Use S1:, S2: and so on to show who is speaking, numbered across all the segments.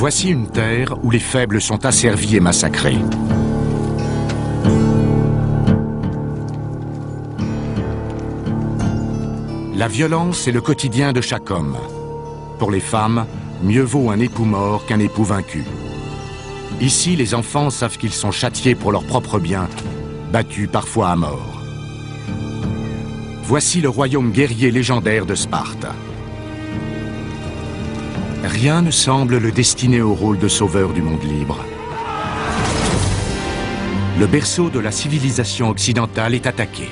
S1: Voici une terre où les faibles sont asservis et massacrés. La violence est le quotidien de chaque homme. Pour les femmes, mieux vaut un époux mort qu'un époux vaincu. Ici, les enfants savent qu'ils sont châtiés pour leur propre bien, battus parfois à mort. Voici le royaume guerrier légendaire de Sparte. Rien ne semble le destiner au rôle de sauveur du monde libre. Le berceau de la civilisation occidentale est attaqué.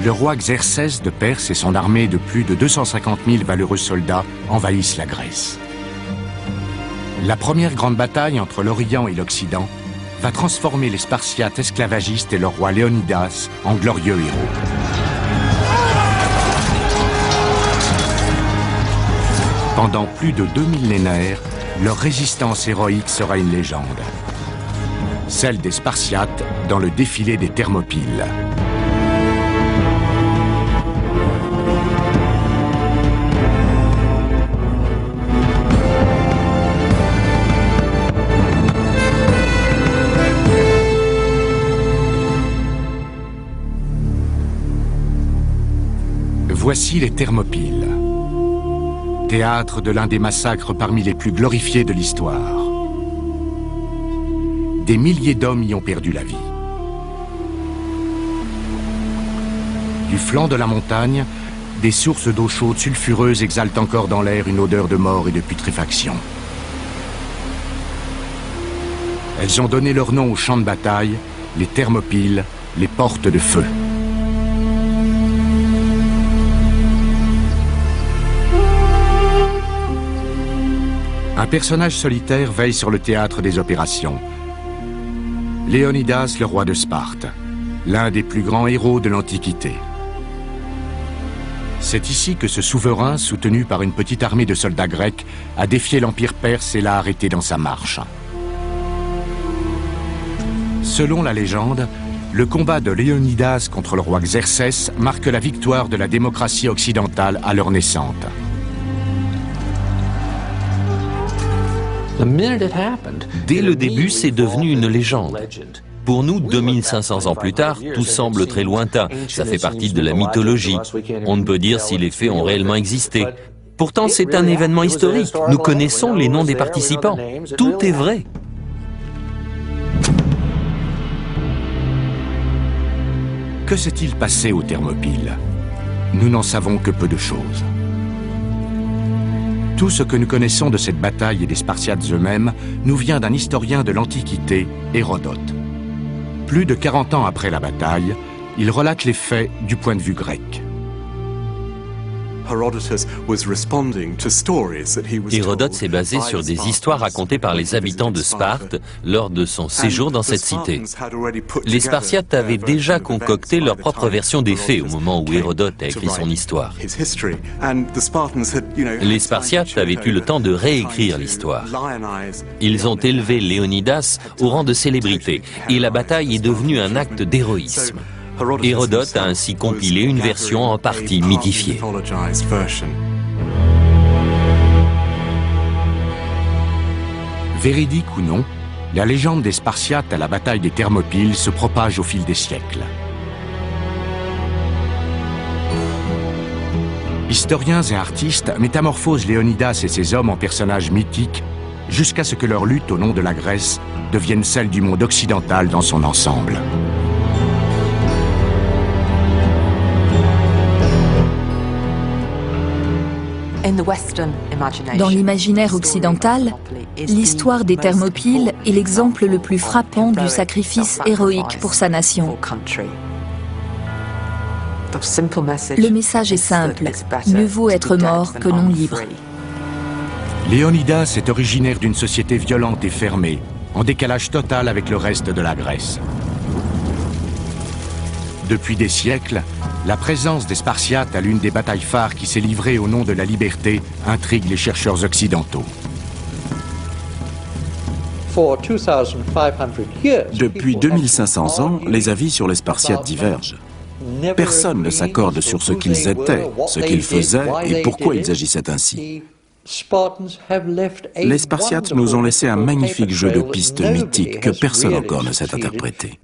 S1: Le roi Xerxès de Perse et son armée de plus de 250 000 valeureux soldats envahissent la Grèce. La première grande bataille entre l'Orient et l'Occident va transformer les Spartiates esclavagistes et leur roi Léonidas en glorieux héros. Pendant plus de 2 millénaires, leur résistance héroïque sera une légende. Celle des Spartiates dans le défilé des Thermopyles. Voici les Thermopyles, théâtre de l'un des massacres parmi les plus glorifiés de l'histoire. Des milliers d'hommes y ont perdu la vie. Du flanc de la montagne, des sources d'eau chaude sulfureuse exhalent encore dans l'air une odeur de mort et de putréfaction. Elles ont donné leur nom au champ de bataille, les Thermopyles, les portes de feu. Un personnage solitaire veille sur le théâtre des opérations. Léonidas, le roi de Sparte, l'un des plus grands héros de l'Antiquité. C'est ici que ce souverain, soutenu par une petite armée de soldats grecs, a défié l'Empire perse et l'a arrêté dans sa marche. Selon la légende, le combat de Léonidas contre le roi Xerxès marque la victoire de la démocratie occidentale à l'heure naissante.
S2: Dès le début, c'est devenu une légende. Pour nous, 2500 ans plus tard, tout semble très lointain. Ça fait partie de la mythologie. On ne peut dire si les faits ont réellement existé. Pourtant, c'est un événement historique. Nous connaissons les noms des participants. Tout est vrai.
S1: Que s'est-il passé aux Thermopyles? Nous n'en savons que peu de choses. Tout ce que nous connaissons de cette bataille et des Spartiates eux-mêmes nous vient d'un historien de l'Antiquité, Hérodote. Plus de 40 ans après la bataille, il relate les faits du point de vue grec.
S2: Hérodote s'est basé sur des histoires racontées par les habitants de Sparte lors de son séjour dans cette cité. Les Spartiates avaient déjà concocté leur propre version des faits au moment où Hérodote a écrit son histoire. Les Spartiates avaient eu le temps de réécrire l'histoire. Ils ont élevé Léonidas au rang de célébrité et la bataille est devenue un acte d'héroïsme. Hérodote a ainsi compilé une version en partie mythifiée.
S1: Véridique ou non, la légende des Spartiates à la bataille des Thermopyles se propage au fil des siècles. Historiens et artistes métamorphosent Léonidas et ses hommes en personnages mythiques jusqu'à ce que leur lutte au nom de la Grèce devienne celle du monde occidental dans son ensemble.
S3: Dans l'imaginaire occidental, l'histoire des Thermopyles est l'exemple le plus frappant du sacrifice héroïque pour sa nation. Le message est simple, mieux vaut être mort que non libre.
S1: Léonidas est originaire d'une société violente et fermée, en décalage total avec le reste de la Grèce. Depuis des siècles, la présence des Spartiates à l'une des batailles phares qui s'est livrée au nom de la liberté intrigue les chercheurs occidentaux.
S4: Depuis 2500 ans, les avis sur les Spartiates divergent. Personne ne s'accorde sur ce qu'ils étaient, ce qu'ils faisaient et pourquoi ils agissaient ainsi. Les Spartiates nous ont laissé un magnifique jeu de pistes mythiques que personne encore ne sait interpréter.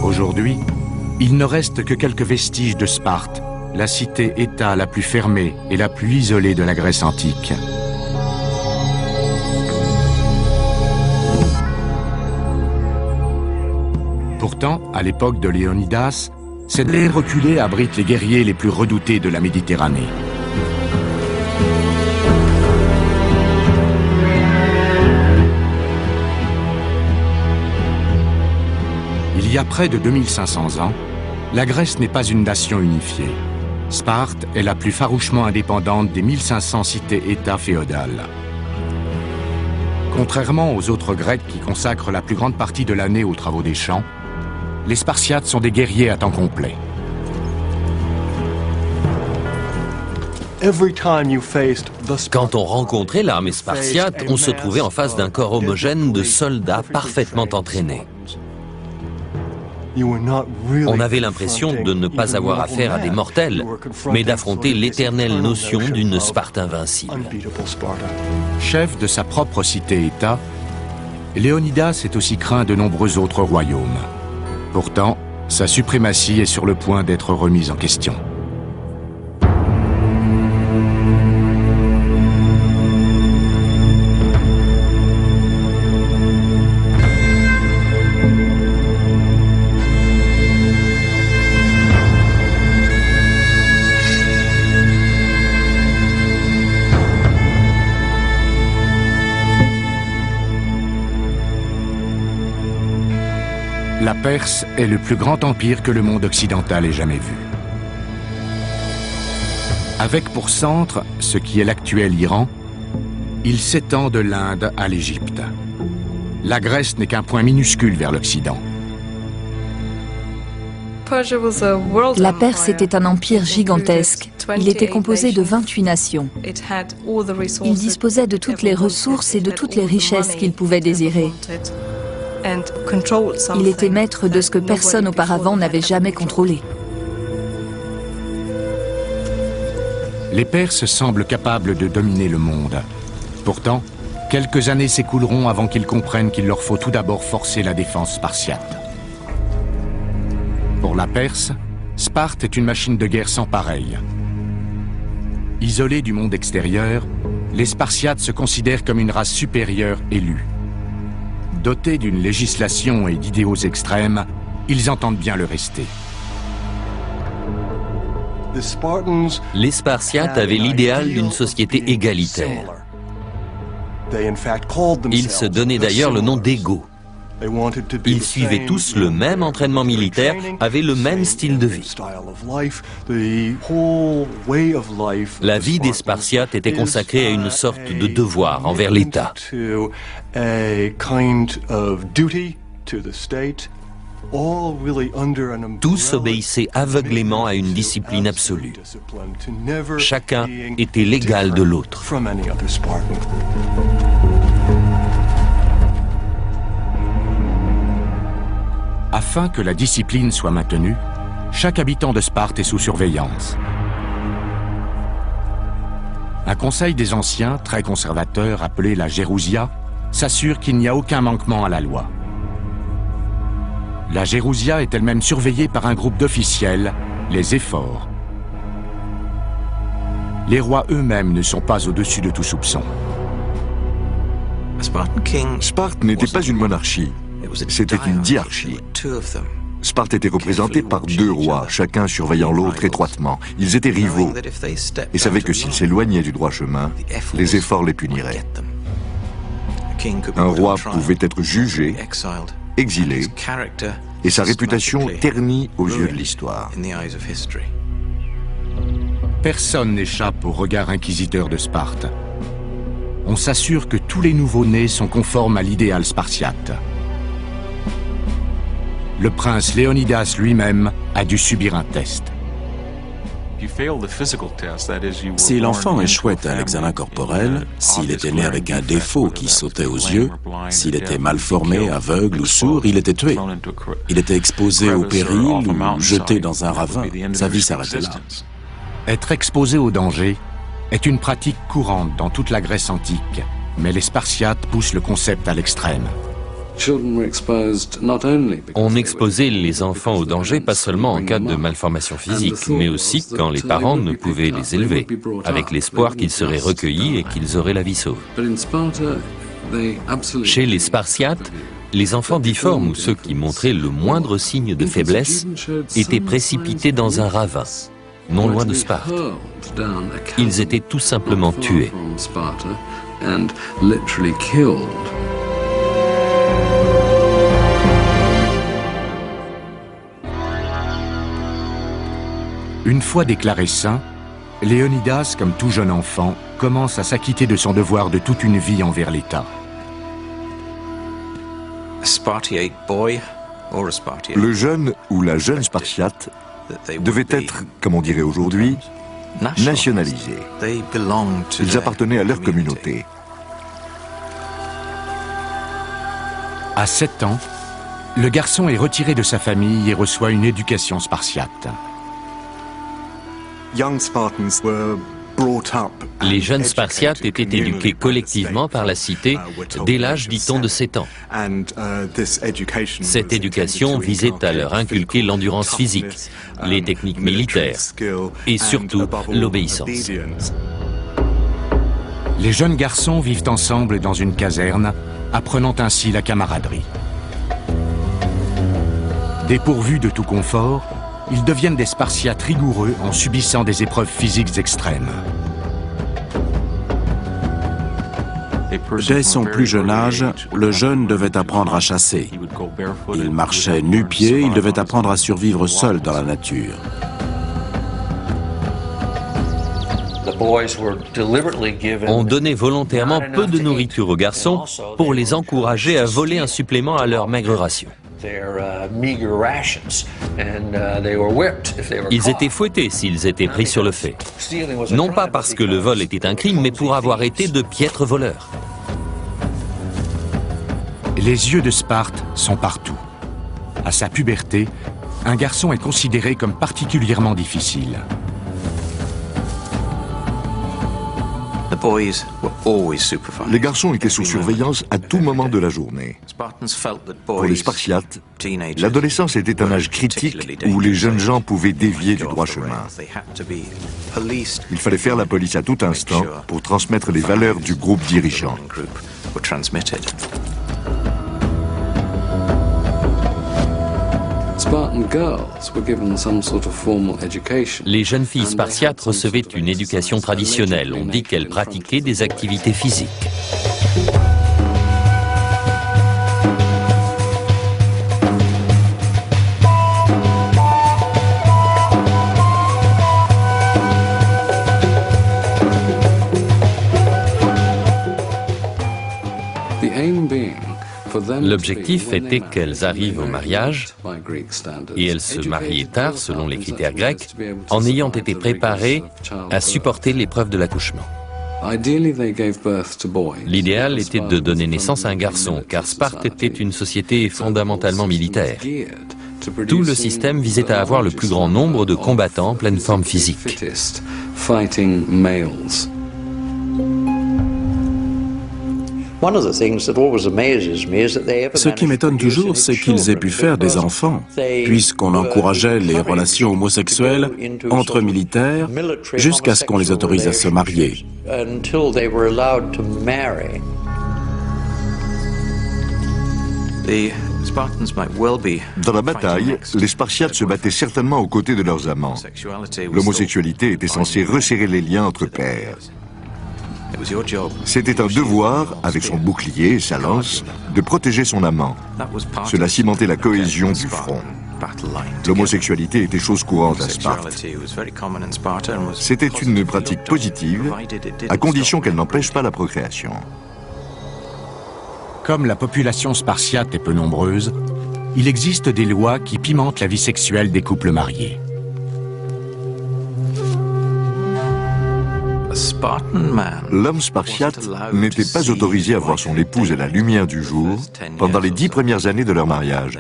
S1: Aujourd'hui, il ne reste que quelques vestiges de Sparte, la cité-État la plus fermée et la plus isolée de la Grèce antique. Pourtant, à l'époque de Léonidas, cette ville reculée abrite les guerriers les plus redoutés de la Méditerranée. Il y a près de 2500 ans, la Grèce n'est pas une nation unifiée. Sparte est la plus farouchement indépendante des 1500 cités-États féodales. Contrairement aux autres Grecs qui consacrent la plus grande partie de l'année aux travaux des champs, les Spartiates sont des guerriers à temps complet.
S2: Quand on rencontrait l'armée spartiate, on se trouvait en face d'un corps homogène de soldats parfaitement entraînés. On avait l'impression de ne pas avoir affaire à des mortels, mais d'affronter l'éternelle notion d'une Sparte invincible.
S1: Chef de sa propre cité-État, Léonidas est aussi craint de nombreux autres royaumes. Pourtant, sa suprématie est sur le point d'être remise en question. La Perse est le plus grand empire que le monde occidental ait jamais vu. Avec pour centre ce qui est l'actuel Iran, il s'étend de l'Inde à l'Égypte. La Grèce n'est qu'un point minuscule vers l'Occident.
S3: La Perse était un empire gigantesque. Il était composé de 28 nations. Il disposait de toutes les ressources et de toutes les richesses qu'il pouvait désirer. Il était maître de ce que personne auparavant n'avait jamais contrôlé.
S1: Les Perses semblent capables de dominer le monde. Pourtant, quelques années s'écouleront avant qu'ils comprennent qu'il leur faut tout d'abord forcer la défense spartiate. Pour la Perse, Sparte est une machine de guerre sans pareille. Isolés du monde extérieur, les Spartiates se considèrent comme une race supérieure élue. Dotés d'une législation et d'idéaux extrêmes, ils entendent bien le rester.
S2: Les Spartiates avaient l'idéal d'une société égalitaire. Ils se donnaient d'ailleurs le nom d'égaux. Ils suivaient tous le même entraînement militaire, avaient le même style de vie. La vie des Spartiates était consacrée à une sorte de devoir envers l'État. Tous obéissaient aveuglément à une discipline absolue. Chacun était l'égal de l'autre.
S1: Afin que la discipline soit maintenue, chaque habitant de Sparte est sous surveillance. Un conseil des anciens, très conservateur, appelé la Gérousia, s'assure qu'il n'y a aucun manquement à la loi. La Gérousia est elle-même surveillée par un groupe d'officiels, les éphores. Les rois eux-mêmes ne sont pas au-dessus de tout soupçon.
S5: Sparte n'était pas une monarchie, c'était une diarchie. Sparte était représentée par deux rois, chacun surveillant l'autre étroitement. Ils étaient rivaux et savaient que s'ils s'éloignaient du droit chemin, les éphores les puniraient. Un roi pouvait être jugé, exilé, et sa réputation ternie aux yeux de l'histoire.
S1: Personne n'échappe au regard inquisiteur de Sparte. On s'assure que tous les nouveau-nés sont conformes à l'idéal spartiate. Le prince Léonidas lui-même a dû subir un test.
S4: Si l'enfant échouait à l'examen corporel, s'il était né avec un défaut qui sautait aux yeux, s'il était mal formé, aveugle ou sourd, il était tué. Il était exposé au péril ou jeté dans un ravin. Sa vie s'arrêtait là.
S1: Être exposé au danger est une pratique courante dans toute la Grèce antique, mais les Spartiates poussent le concept à l'extrême.
S2: On exposait les enfants au danger pas seulement en cas de malformation physique, mais aussi quand les parents ne pouvaient les élever, avec l'espoir qu'ils seraient recueillis et qu'ils auraient la vie sauve. Chez les Spartiates, les enfants difformes ou ceux qui montraient le moindre signe de faiblesse étaient précipités dans un ravin, non loin de Sparte. Ils étaient tout simplement tués.
S1: Une fois déclaré saint, Léonidas, comme tout jeune enfant, commence à s'acquitter de son devoir de toute une vie envers l'État.
S5: Le jeune ou la jeune Spartiate devait être, comme on dirait aujourd'hui, nationalisés. Ils appartenaient à leur communauté.
S1: À 7 ans, le garçon est retiré de sa famille et reçoit une éducation spartiate.
S2: Les jeunes Spartiates étaient éduqués collectivement par la cité dès l'âge, dit-on, de 7 ans. Cette éducation visait à leur inculquer l'endurance physique, les techniques militaires et surtout l'obéissance.
S1: Les jeunes garçons vivent ensemble dans une caserne, apprenant ainsi la camaraderie. Dépourvus de tout confort, ils deviennent des Spartiates rigoureux en subissant des épreuves physiques extrêmes.
S4: Dès son plus jeune âge, le jeune devait apprendre à chasser. Il marchait nu-pieds, il devait apprendre à survivre seul dans la nature.
S2: On donnait volontairement peu de nourriture aux garçons pour les encourager à voler un supplément à leur maigre ration. Ils étaient fouettés s'ils étaient pris sur le fait. Non pas parce que le vol était un crime, mais pour avoir été de piètres voleurs.
S1: Les yeux de Sparte sont partout. À sa puberté, un garçon est considéré comme particulièrement difficile.
S5: Les garçons étaient sous surveillance à tout moment de la journée. Pour les Spartiates, l'adolescence était un âge critique où les jeunes gens pouvaient dévier du droit chemin. Il fallait faire la police à tout instant pour transmettre les valeurs du groupe dirigeant.
S2: Les jeunes filles spartiates recevaient une éducation traditionnelle. On dit qu'elles pratiquaient des activités physiques. L'objectif était qu'elles arrivent au mariage, et elles se mariaient tard selon les critères grecs, en ayant été préparées à supporter l'épreuve de l'accouchement. L'idéal était de donner naissance à un garçon, car Sparte était une société fondamentalement militaire. Tout le système visait à avoir le plus grand nombre de combattants en pleine forme physique.
S4: Ce qui m'étonne toujours, c'est qu'ils aient pu faire des enfants, puisqu'on encourageait les relations homosexuelles entre militaires jusqu'à ce qu'on les autorise à se marier.
S5: Dans la bataille, les Spartiates se battaient certainement aux côtés de leurs amants. L'homosexualité était censée resserrer les liens entre pairs. C'était un devoir, avec son bouclier et sa lance, de protéger son amant. Cela cimentait la cohésion du front. L'homosexualité était chose courante à Sparte. C'était une pratique positive, à condition qu'elle n'empêche pas la procréation.
S1: Comme la population spartiate est peu nombreuse, il existe des lois qui pimentent la vie sexuelle des couples mariés.
S5: L'homme spartiate n'était pas autorisé à voir son épouse à la lumière du jour pendant les 10 premières années de leur mariage.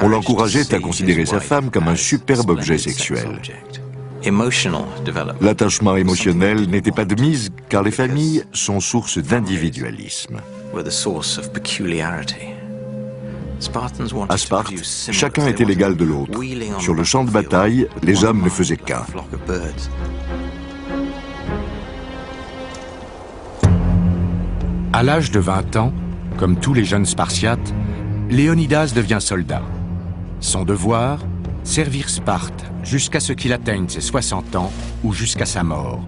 S5: On l'encourageait à considérer sa femme comme un superbe objet sexuel. L'attachement émotionnel n'était pas de mise car les familles sont source d'individualisme. À Sparte, chacun était l'égal de l'autre. Sur le champ de bataille, les hommes ne faisaient qu'un.
S1: À l'âge de 20 ans, comme tous les jeunes Spartiates, Léonidas devient soldat. Son devoir, servir Sparte jusqu'à ce qu'il atteigne ses 60 ans ou jusqu'à sa mort.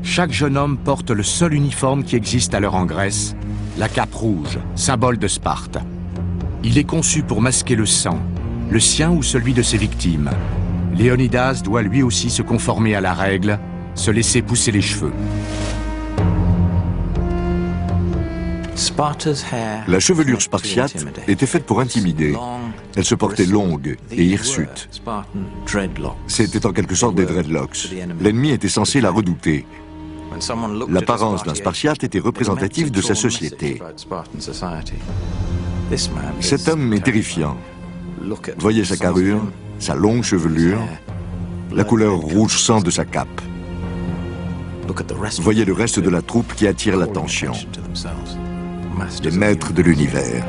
S1: Chaque jeune homme porte le seul uniforme qui existe alors en Grèce, la cape rouge, symbole de Sparte. Il est conçu pour masquer le sang, le sien ou celui de ses victimes. Léonidas doit lui aussi se conformer à la règle, se laisser pousser les cheveux.
S5: La chevelure spartiate était faite pour intimider. Elle se portait longue et hirsute. C'était en quelque sorte des dreadlocks. L'ennemi était censé la redouter. L'apparence d'un Spartiate était représentative de sa société. Cet homme est terrifiant. Voyez sa carrure, sa longue chevelure, la couleur rouge sang de sa cape. Voyez le reste de la troupe qui attire l'attention. Les maîtres de l'univers.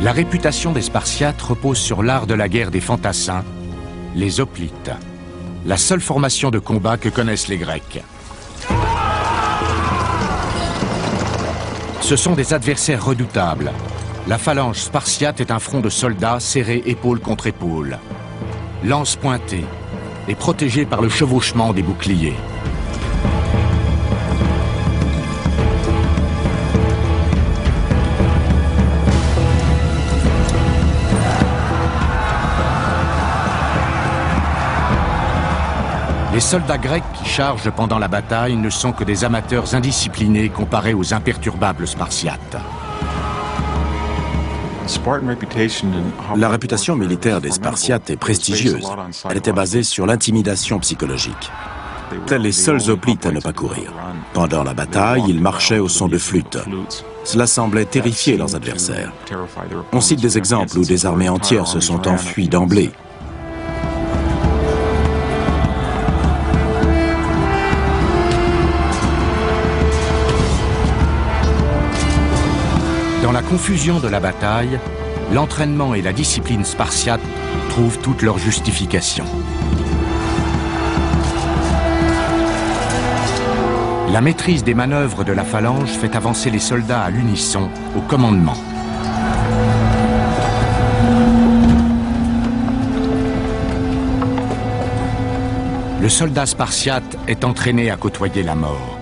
S1: La réputation des Spartiates repose sur l'art de la guerre des fantassins, les hoplites, la seule formation de combat que connaissent les Grecs. Ce sont des adversaires redoutables. La phalange spartiate est un front de soldats serrés épaule contre épaule. Lance pointée et protégée par le chevauchement des boucliers. Les soldats grecs qui chargent pendant la bataille ne sont que des amateurs indisciplinés comparés aux imperturbables Spartiates.
S4: La réputation militaire des Spartiates est prestigieuse. Elle était basée sur l'intimidation psychologique. Tels les seuls hoplites à ne pas courir. Pendant la bataille, ils marchaient au son de flûte. Cela semblait terrifier leurs adversaires. On cite des exemples où des armées entières se sont enfuies d'emblée.
S1: Dans la confusion de la bataille, l'entraînement et la discipline spartiate trouvent toute leur justification. La maîtrise des manœuvres de la phalange fait avancer les soldats à l'unisson, au commandement. Le soldat spartiate est entraîné à côtoyer la mort.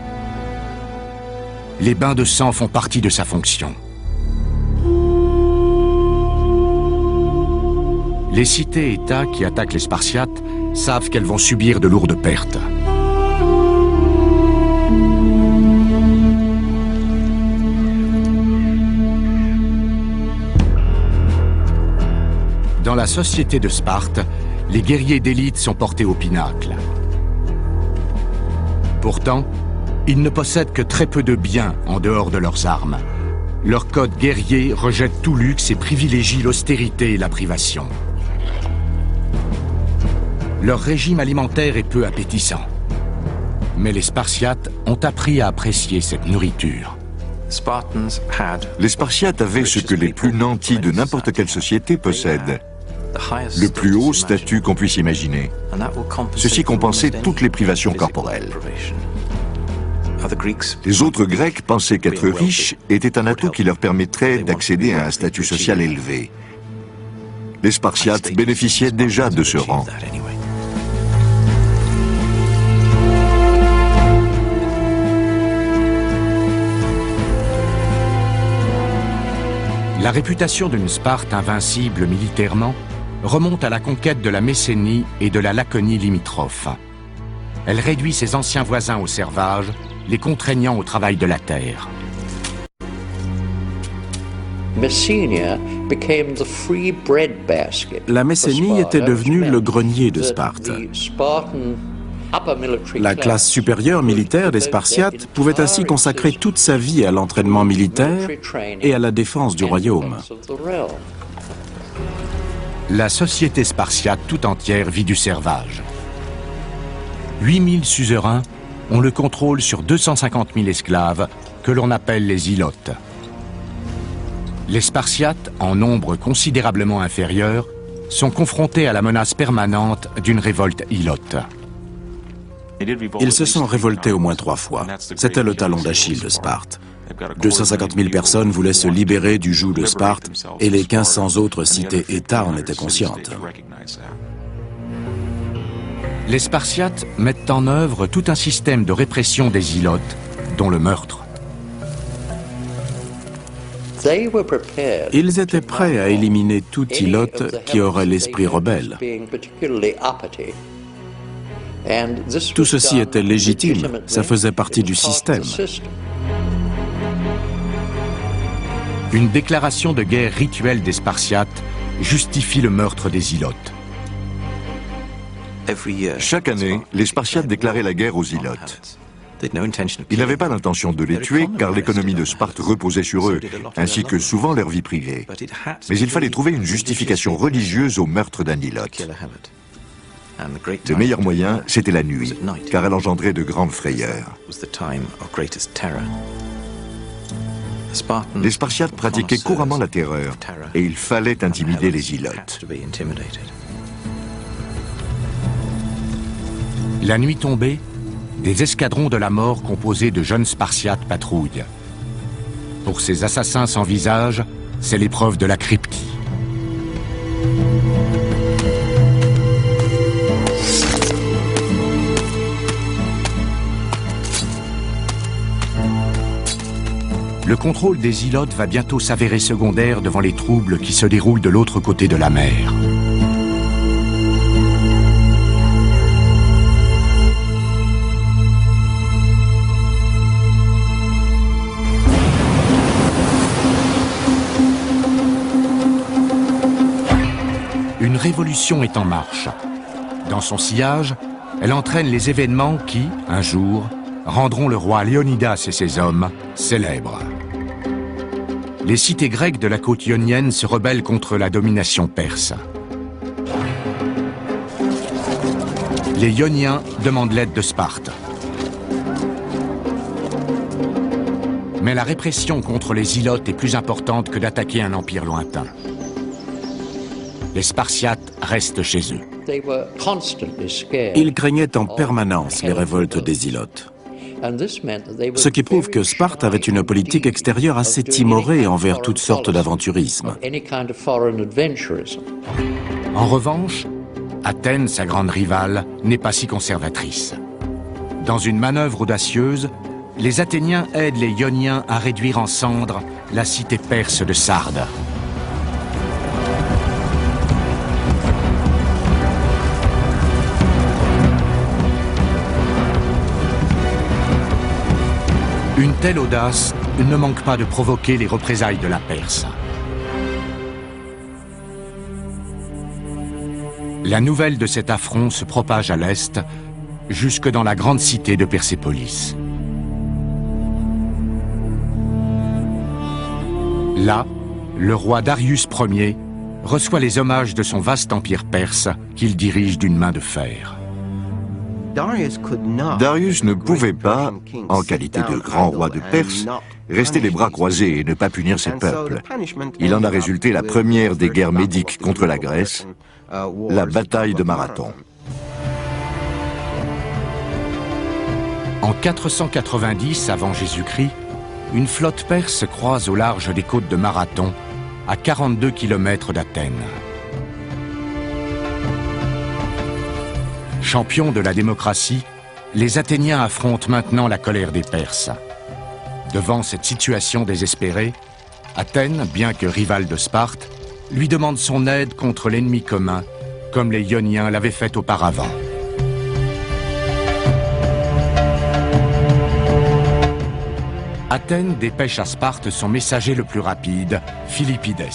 S1: Les bains de sang font partie de sa fonction. Les cités-États qui attaquent les Spartiates savent qu'elles vont subir de lourdes pertes. Dans la société de Sparte, les guerriers d'élite sont portés au pinacle. Pourtant, ils ne possèdent que très peu de biens en dehors de leurs armes. Leur code guerrier rejette tout luxe et privilégie l'austérité et la privation. Leur régime alimentaire est peu appétissant. Mais les Spartiates ont appris à apprécier cette nourriture.
S5: Les Spartiates avaient ce que les plus nantis de n'importe quelle société possèdent. Le plus haut statut qu'on puisse imaginer. Ceci compensait toutes les privations corporelles. Les autres Grecs pensaient qu'être riches était un atout qui leur permettrait d'accéder à un statut social élevé. Les Spartiates bénéficiaient déjà de ce rang.
S1: La réputation d'une Sparte invincible militairement remonte à la conquête de la Messénie et de la Laconie limitrophe. Elle réduit ses anciens voisins au servage, les contraignant au travail de la terre.
S4: La Messénie était devenue le grenier de Sparte. La classe supérieure militaire des Spartiates pouvait ainsi consacrer toute sa vie à l'entraînement militaire et à la défense du royaume.
S1: La société spartiate tout entière vit du servage. 8000 suzerains ont le contrôle sur 250 000 esclaves que l'on appelle les ilotes. Les Spartiates, en nombre considérablement inférieur, sont confrontés à la menace permanente d'une révolte ilote.
S4: Ils se sont révoltés au moins 3 fois. C'était le talon d'Achille de Sparte. 250 000 personnes voulaient se libérer du joug de Sparte et les 1500 autres cités-États en étaient conscientes.
S1: Les Spartiates mettent en œuvre tout un système de répression des ilotes, dont le meurtre.
S4: Ils étaient prêts à éliminer tout ilote qui aurait l'esprit rebelle. Tout ceci était légitime, ça faisait partie du système.
S1: Une déclaration de guerre rituelle des Spartiates justifie le meurtre des ilotes.
S5: Chaque année, les Spartiates déclaraient la guerre aux ilotes. Ils n'avaient pas l'intention de les tuer car l'économie de Sparte reposait sur eux, ainsi que souvent leur vie privée. Mais il fallait trouver une justification religieuse au meurtre d'un ilote. Le meilleur moyen, c'était la nuit, car elle engendrait de grandes frayeurs. Les Spartiates pratiquaient couramment la terreur, et il fallait intimider les ilotes.
S1: La nuit tombée, des escadrons de la mort composés de jeunes Spartiates patrouillent. Pour ces assassins sans visage, c'est l'épreuve de la cryptie. Le contrôle des ilotes va bientôt s'avérer secondaire devant les troubles qui se déroulent de l'autre côté de la mer. Une révolution est en marche. Dans son sillage, elle entraîne les événements qui, un jour, rendront le roi Léonidas et ses hommes célèbres. Les cités grecques de la côte ionienne se rebellent contre la domination perse. Les Ioniens demandent l'aide de Sparte. Mais la répression contre les ilotes est plus importante que d'attaquer un empire lointain. Les Spartiates restent chez eux.
S4: Ils craignaient en permanence les révoltes des ilotes. Ce qui prouve que Sparte avait une politique extérieure assez timorée envers toutes sortes d'aventurisme.
S1: En revanche, Athènes, sa grande rivale, n'est pas si conservatrice. Dans une manœuvre audacieuse, les Athéniens aident les Ioniens à réduire en cendres la cité perse de Sardes. Une telle audace ne manque pas de provoquer les représailles de la Perse. La nouvelle de cet affront se propage à l'est, jusque dans la grande cité de Persépolis. Là, le roi Darius Ier reçoit les hommages de son vaste empire perse qu'il dirige d'une main de fer.
S5: Darius ne pouvait pas, en qualité de grand roi de Perse, rester les bras croisés et ne pas punir ses peuples. Il en a résulté la première des guerres médiques contre la Grèce, la bataille de Marathon.
S1: En 490 avant Jésus-Christ, une flotte perse croise au large des côtes de Marathon, à 42 km d'Athènes. Champions de la démocratie, les Athéniens affrontent maintenant la colère des Perses. Devant cette situation désespérée, Athènes, bien que rivale de Sparte, lui demande son aide contre l'ennemi commun, comme les Ioniens l'avaient fait auparavant. Athènes dépêche à Sparte son messager le plus rapide, Philippides.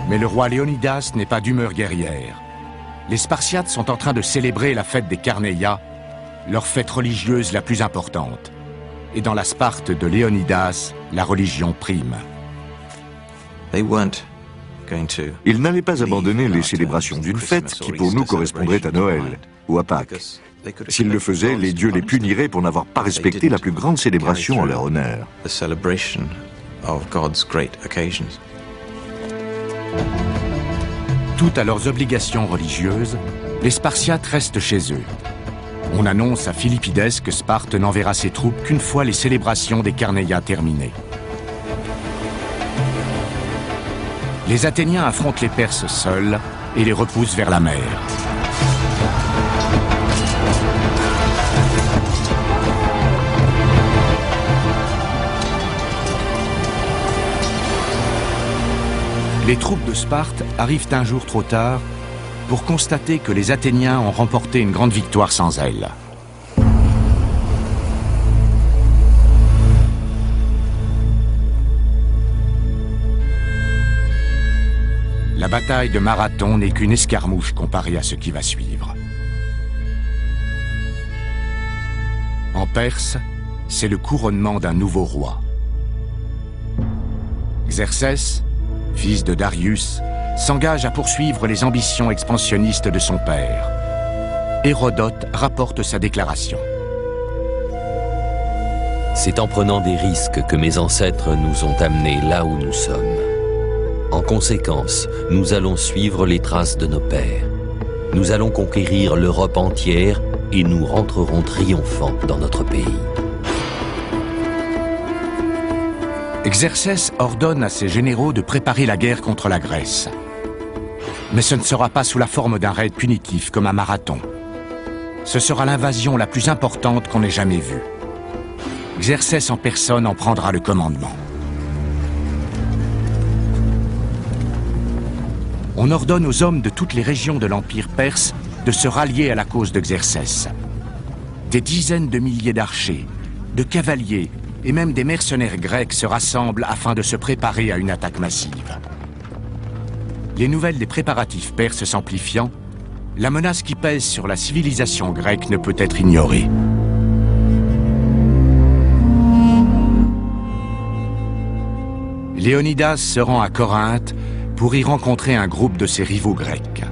S1: Mais le roi Léonidas n'est pas d'humeur guerrière. Les Spartiates sont en train de célébrer la fête des Carnéias, leur fête religieuse la plus importante. Et dans la Sparte de Léonidas, la religion prime.
S5: Ils n'allaient pas abandonner les célébrations d'une fête qui pour nous correspondrait à Noël ou à Pâques. S'ils le faisaient, les dieux les puniraient pour n'avoir pas respecté la plus grande célébration en leur honneur.
S1: Tout à leurs obligations religieuses, les Spartiates restent chez eux. On annonce à Philippides que Sparte n'enverra ses troupes qu'une fois les célébrations des Carnéias terminées. Les Athéniens affrontent les Perses seuls et les repoussent vers la mer. Les troupes de Sparte arrivent un jour trop tard pour constater que les Athéniens ont remporté une grande victoire sans elles. La bataille de Marathon n'est qu'une escarmouche comparée à ce qui va suivre. En Perse, c'est le couronnement d'un nouveau roi. Xerxès, fils de Darius, s'engage à poursuivre les ambitions expansionnistes de son père. Hérodote rapporte sa déclaration.
S2: C'est en prenant des risques que mes ancêtres nous ont amenés là où nous sommes. En conséquence, nous allons suivre les traces de nos pères. Nous allons conquérir l'Europe entière et nous rentrerons triomphants dans notre pays.
S1: Xerxès ordonne à ses généraux de préparer la guerre contre la Grèce. Mais ce ne sera pas sous la forme d'un raid punitif comme à Marathon. Ce sera l'invasion la plus importante qu'on ait jamais vue. Xerxès en personne en prendra le commandement. On ordonne aux hommes de toutes les régions de l'Empire perse de se rallier à la cause de Xerxès. Des dizaines de milliers d'archers, de cavaliers et même des mercenaires grecs se rassemblent afin de se préparer à une attaque massive. Les nouvelles des préparatifs perses s'amplifiant, la menace qui pèse sur la civilisation grecque ne peut être ignorée. Léonidas se rend à Corinthe pour y rencontrer un groupe de ses rivaux grecs.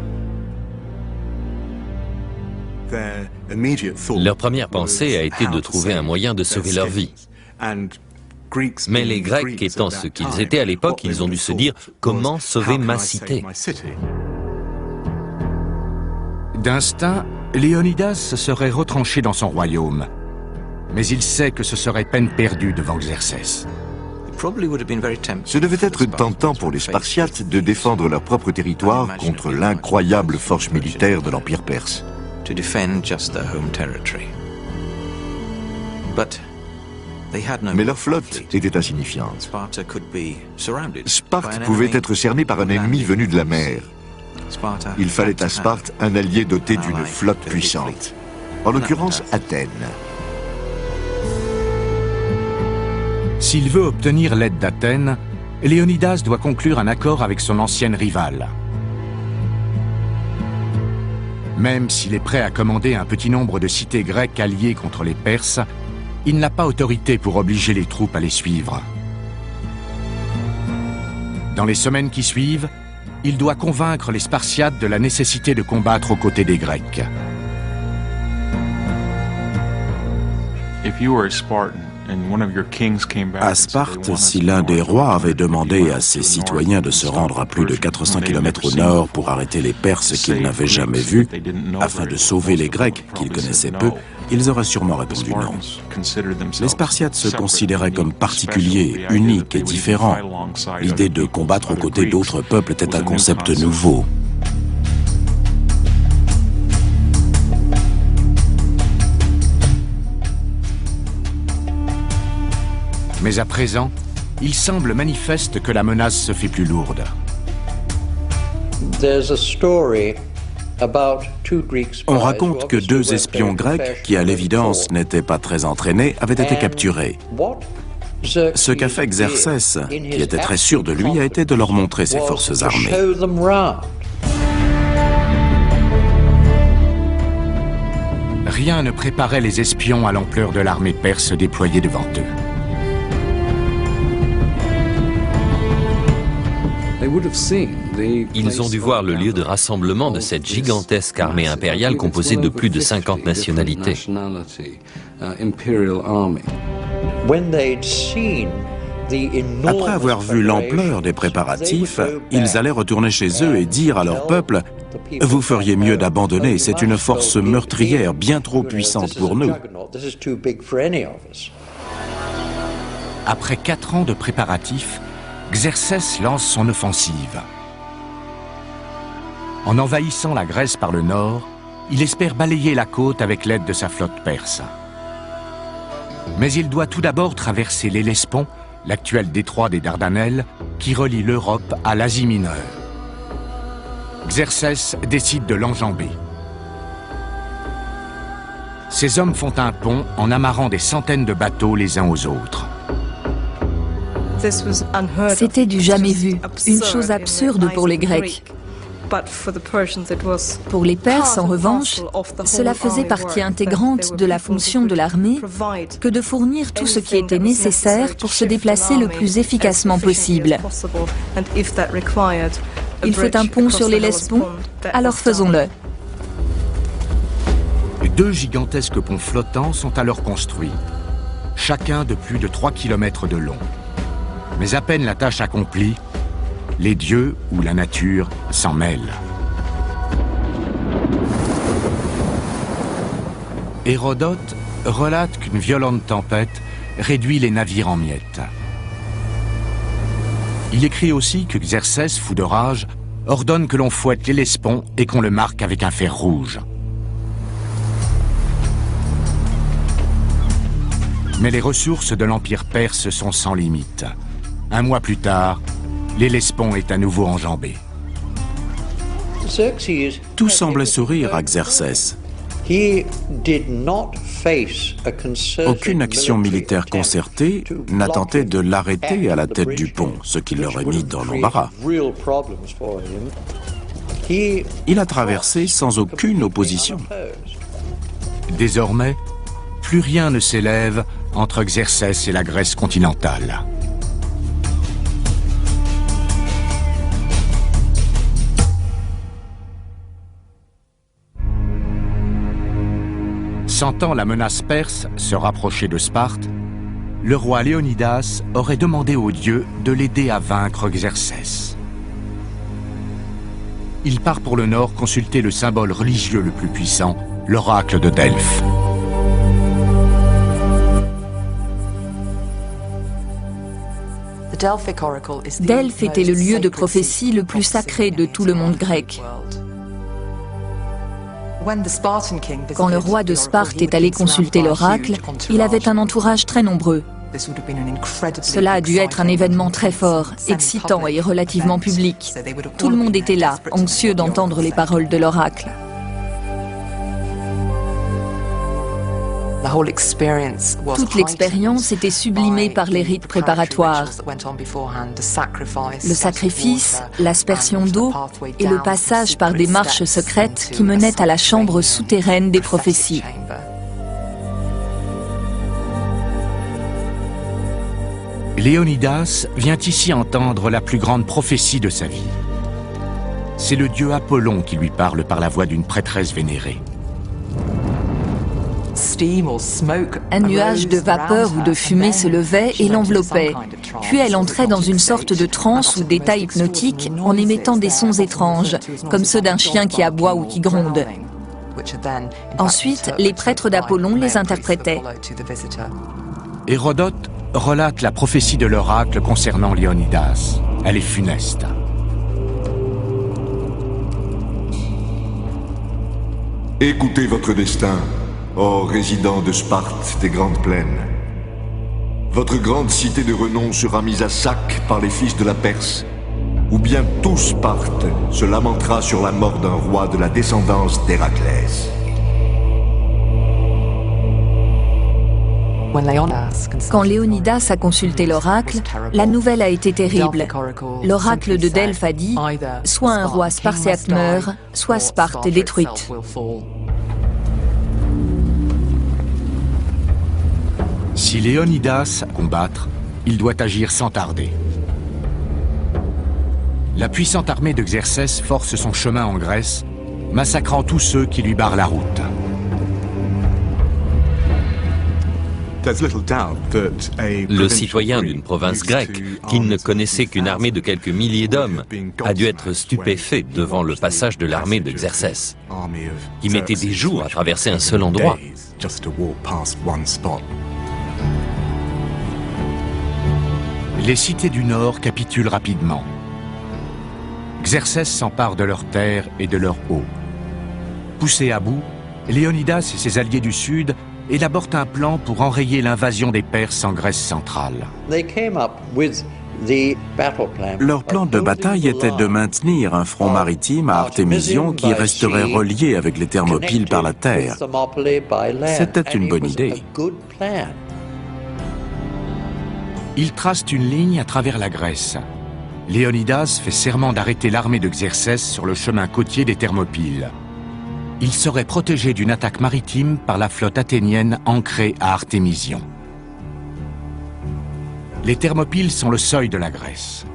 S2: Leur première pensée a été de trouver un moyen de sauver leur vie. Mais les Grecs étant ce qu'ils étaient à l'époque, ils ont dû se dire « Comment sauver ma cité ?»
S1: D'instinct, Léonidas se serait retranché dans son royaume. Mais il sait que ce serait peine perdue devant Xerxès.
S5: Ce devait être tentant pour les Spartiates de défendre leur propre territoire contre l'incroyable force militaire de l'Empire perse. Mais leur flotte était insignifiante. Sparte pouvait être cernée par un ennemi venu de la mer. Il fallait à Sparte un allié doté d'une flotte puissante, en l'occurrence Athènes.
S1: S'il veut obtenir l'aide d'Athènes, Léonidas doit conclure un accord avec son ancienne rivale. Même s'il est prêt à commander un petit nombre de cités grecques alliées contre les Perses, il n'a pas autorité pour obliger les troupes à les suivre. Dans les semaines qui suivent, il doit convaincre les Spartiates de la nécessité de combattre aux côtés des Grecs.
S4: À Sparte, si l'un des rois avait demandé à ses citoyens de se rendre à plus de 400 km au nord pour arrêter les Perses qu'ils n'avaient jamais vus, afin de sauver les Grecs qu'ils connaissaient peu, ils auraient sûrement répondu non. Les Spartiates se considéraient comme particuliers, uniques et différents. L'idée de combattre aux côtés d'autres peuples était un concept nouveau.
S1: Mais à présent, il semble manifeste que la menace se fait plus lourde.
S4: On raconte que 2 espions grecs, qui à l'évidence n'étaient pas très entraînés, avaient été capturés. Ce qu'a fait Xerxès, qui était très sûr de lui, a été de leur montrer ses forces armées.
S1: Rien ne préparait les espions à l'ampleur de l'armée perse déployée devant eux.
S2: Ils ont dû voir le lieu de rassemblement de cette gigantesque armée impériale composée de plus de 50 nationalités.
S4: Après avoir vu l'ampleur des préparatifs, ils allaient retourner chez eux et dire à leur peuple « Vous feriez mieux d'abandonner, c'est une force meurtrière bien trop puissante pour nous. »
S1: Après 4 ans de préparatifs, Xerxès lance son offensive. En envahissant la Grèce par le nord, il espère balayer la côte avec l'aide de sa flotte perse. Mais il doit tout d'abord traverser l'Hellespont, l'actuel détroit des Dardanelles, qui relie l'Europe à l'Asie mineure. Xerxès décide de l'enjamber. Ses hommes font un pont en amarrant des centaines de bateaux les uns aux autres.
S3: C'était du jamais vu, une chose absurde pour les Grecs. Pour les Perses, en revanche, cela faisait partie intégrante de la fonction de l'armée que de fournir tout ce qui était nécessaire pour se déplacer le plus efficacement possible. Il faut un pont sur l'Hellespont, alors faisons-le.
S1: 2 gigantesques ponts flottants sont alors construits, chacun de plus de 3 km de long. Mais à peine la tâche accomplie, les dieux ou la nature s'en mêlent. Hérodote relate qu'une violente tempête réduit les navires en miettes. Il écrit aussi que Xerxès, fou de rage, ordonne que l'on fouette l'Hellespont et qu'on le marque avec un fer rouge. Mais les ressources de l'Empire perse sont sans limite. 1 mois plus tard, l'Hellespont est à nouveau enjambé.
S4: Tout semblait sourire à Xerxès. Aucune action militaire concertée n'a tenté de l'arrêter à la tête du pont, ce qui l'aurait mis dans l'embarras. Il a traversé sans aucune opposition.
S1: Désormais, plus rien ne s'élève entre Xerxès et la Grèce continentale. Sentant la menace perse se rapprocher de Sparte, le roi Léonidas aurait demandé aux dieux de l'aider à vaincre Xerxès. Il part pour le nord consulter le symbole religieux le plus puissant, l'oracle de Delphes.
S3: Delphes était le lieu de prophétie le plus sacré de tout le monde grec. Quand le roi de Sparte est allé consulter l'oracle, il avait un entourage très nombreux. Cela a dû être un événement très fort, excitant et relativement public. Tout le monde était là, anxieux d'entendre les paroles de l'oracle. Toute l'expérience était sublimée par les rites préparatoires. Le sacrifice, l'aspersion d'eau et le passage par des marches secrètes qui menaient à la chambre souterraine des prophéties.
S1: Léonidas vient ici entendre la plus grande prophétie de sa vie. C'est le dieu Apollon qui lui parle par la voix d'une prêtresse vénérée.
S3: Un nuage de vapeur ou de fumée se levait et l'enveloppait. Puis elle entrait dans une sorte de transe ou d'état hypnotique en émettant des sons étranges, comme ceux d'un chien qui aboie ou qui gronde. Ensuite, les prêtres d'Apollon les interprétaient.
S1: Hérodote relate la prophétie de l'oracle concernant Léonidas. Elle est funeste.
S5: Écoutez votre destin, ô résidents de Sparte des grandes plaines. Votre grande cité de renom sera mise à sac par les fils de la Perse. ou bien tout Sparte se lamentera sur la mort d'un roi de la descendance d'Héraclès.
S3: Quand Léonidas a consulté l'oracle, la nouvelle a été terrible. L'oracle de Delphes a dit « Soit un roi spartiate meurt, soit Sparte est détruite ».
S1: Si Léonidas a combattre, il doit agir sans tarder. La puissante armée de Xerxès force son chemin en Grèce, massacrant tous ceux qui lui barrent la route.
S2: Le citoyen d'une province grecque, qui ne connaissait qu'une armée de quelques milliers d'hommes, a dû être stupéfait devant le passage de l'armée de Xerxès, qui mettait des jours à traverser un seul endroit.
S1: Les cités du Nord capitulent rapidement. Xerxès s'empare de leurs terres et de leurs eaux. Poussé à bout, Léonidas et ses alliés du Sud élaborent un plan pour enrayer l'invasion des Perses en Grèce centrale.
S4: Leur plan de bataille était de maintenir un front maritime à Artémision qui resterait relié avec les Thermopyles par la terre. C'était une bonne idée.
S1: Ils tracent une ligne à travers la Grèce. Léonidas fait serment d'arrêter l'armée de Xerxès sur le chemin côtier des Thermopyles. Il serait protégé d'une attaque maritime par la flotte athénienne ancrée à Artémision. Les Thermopyles sont le seuil de la Grèce.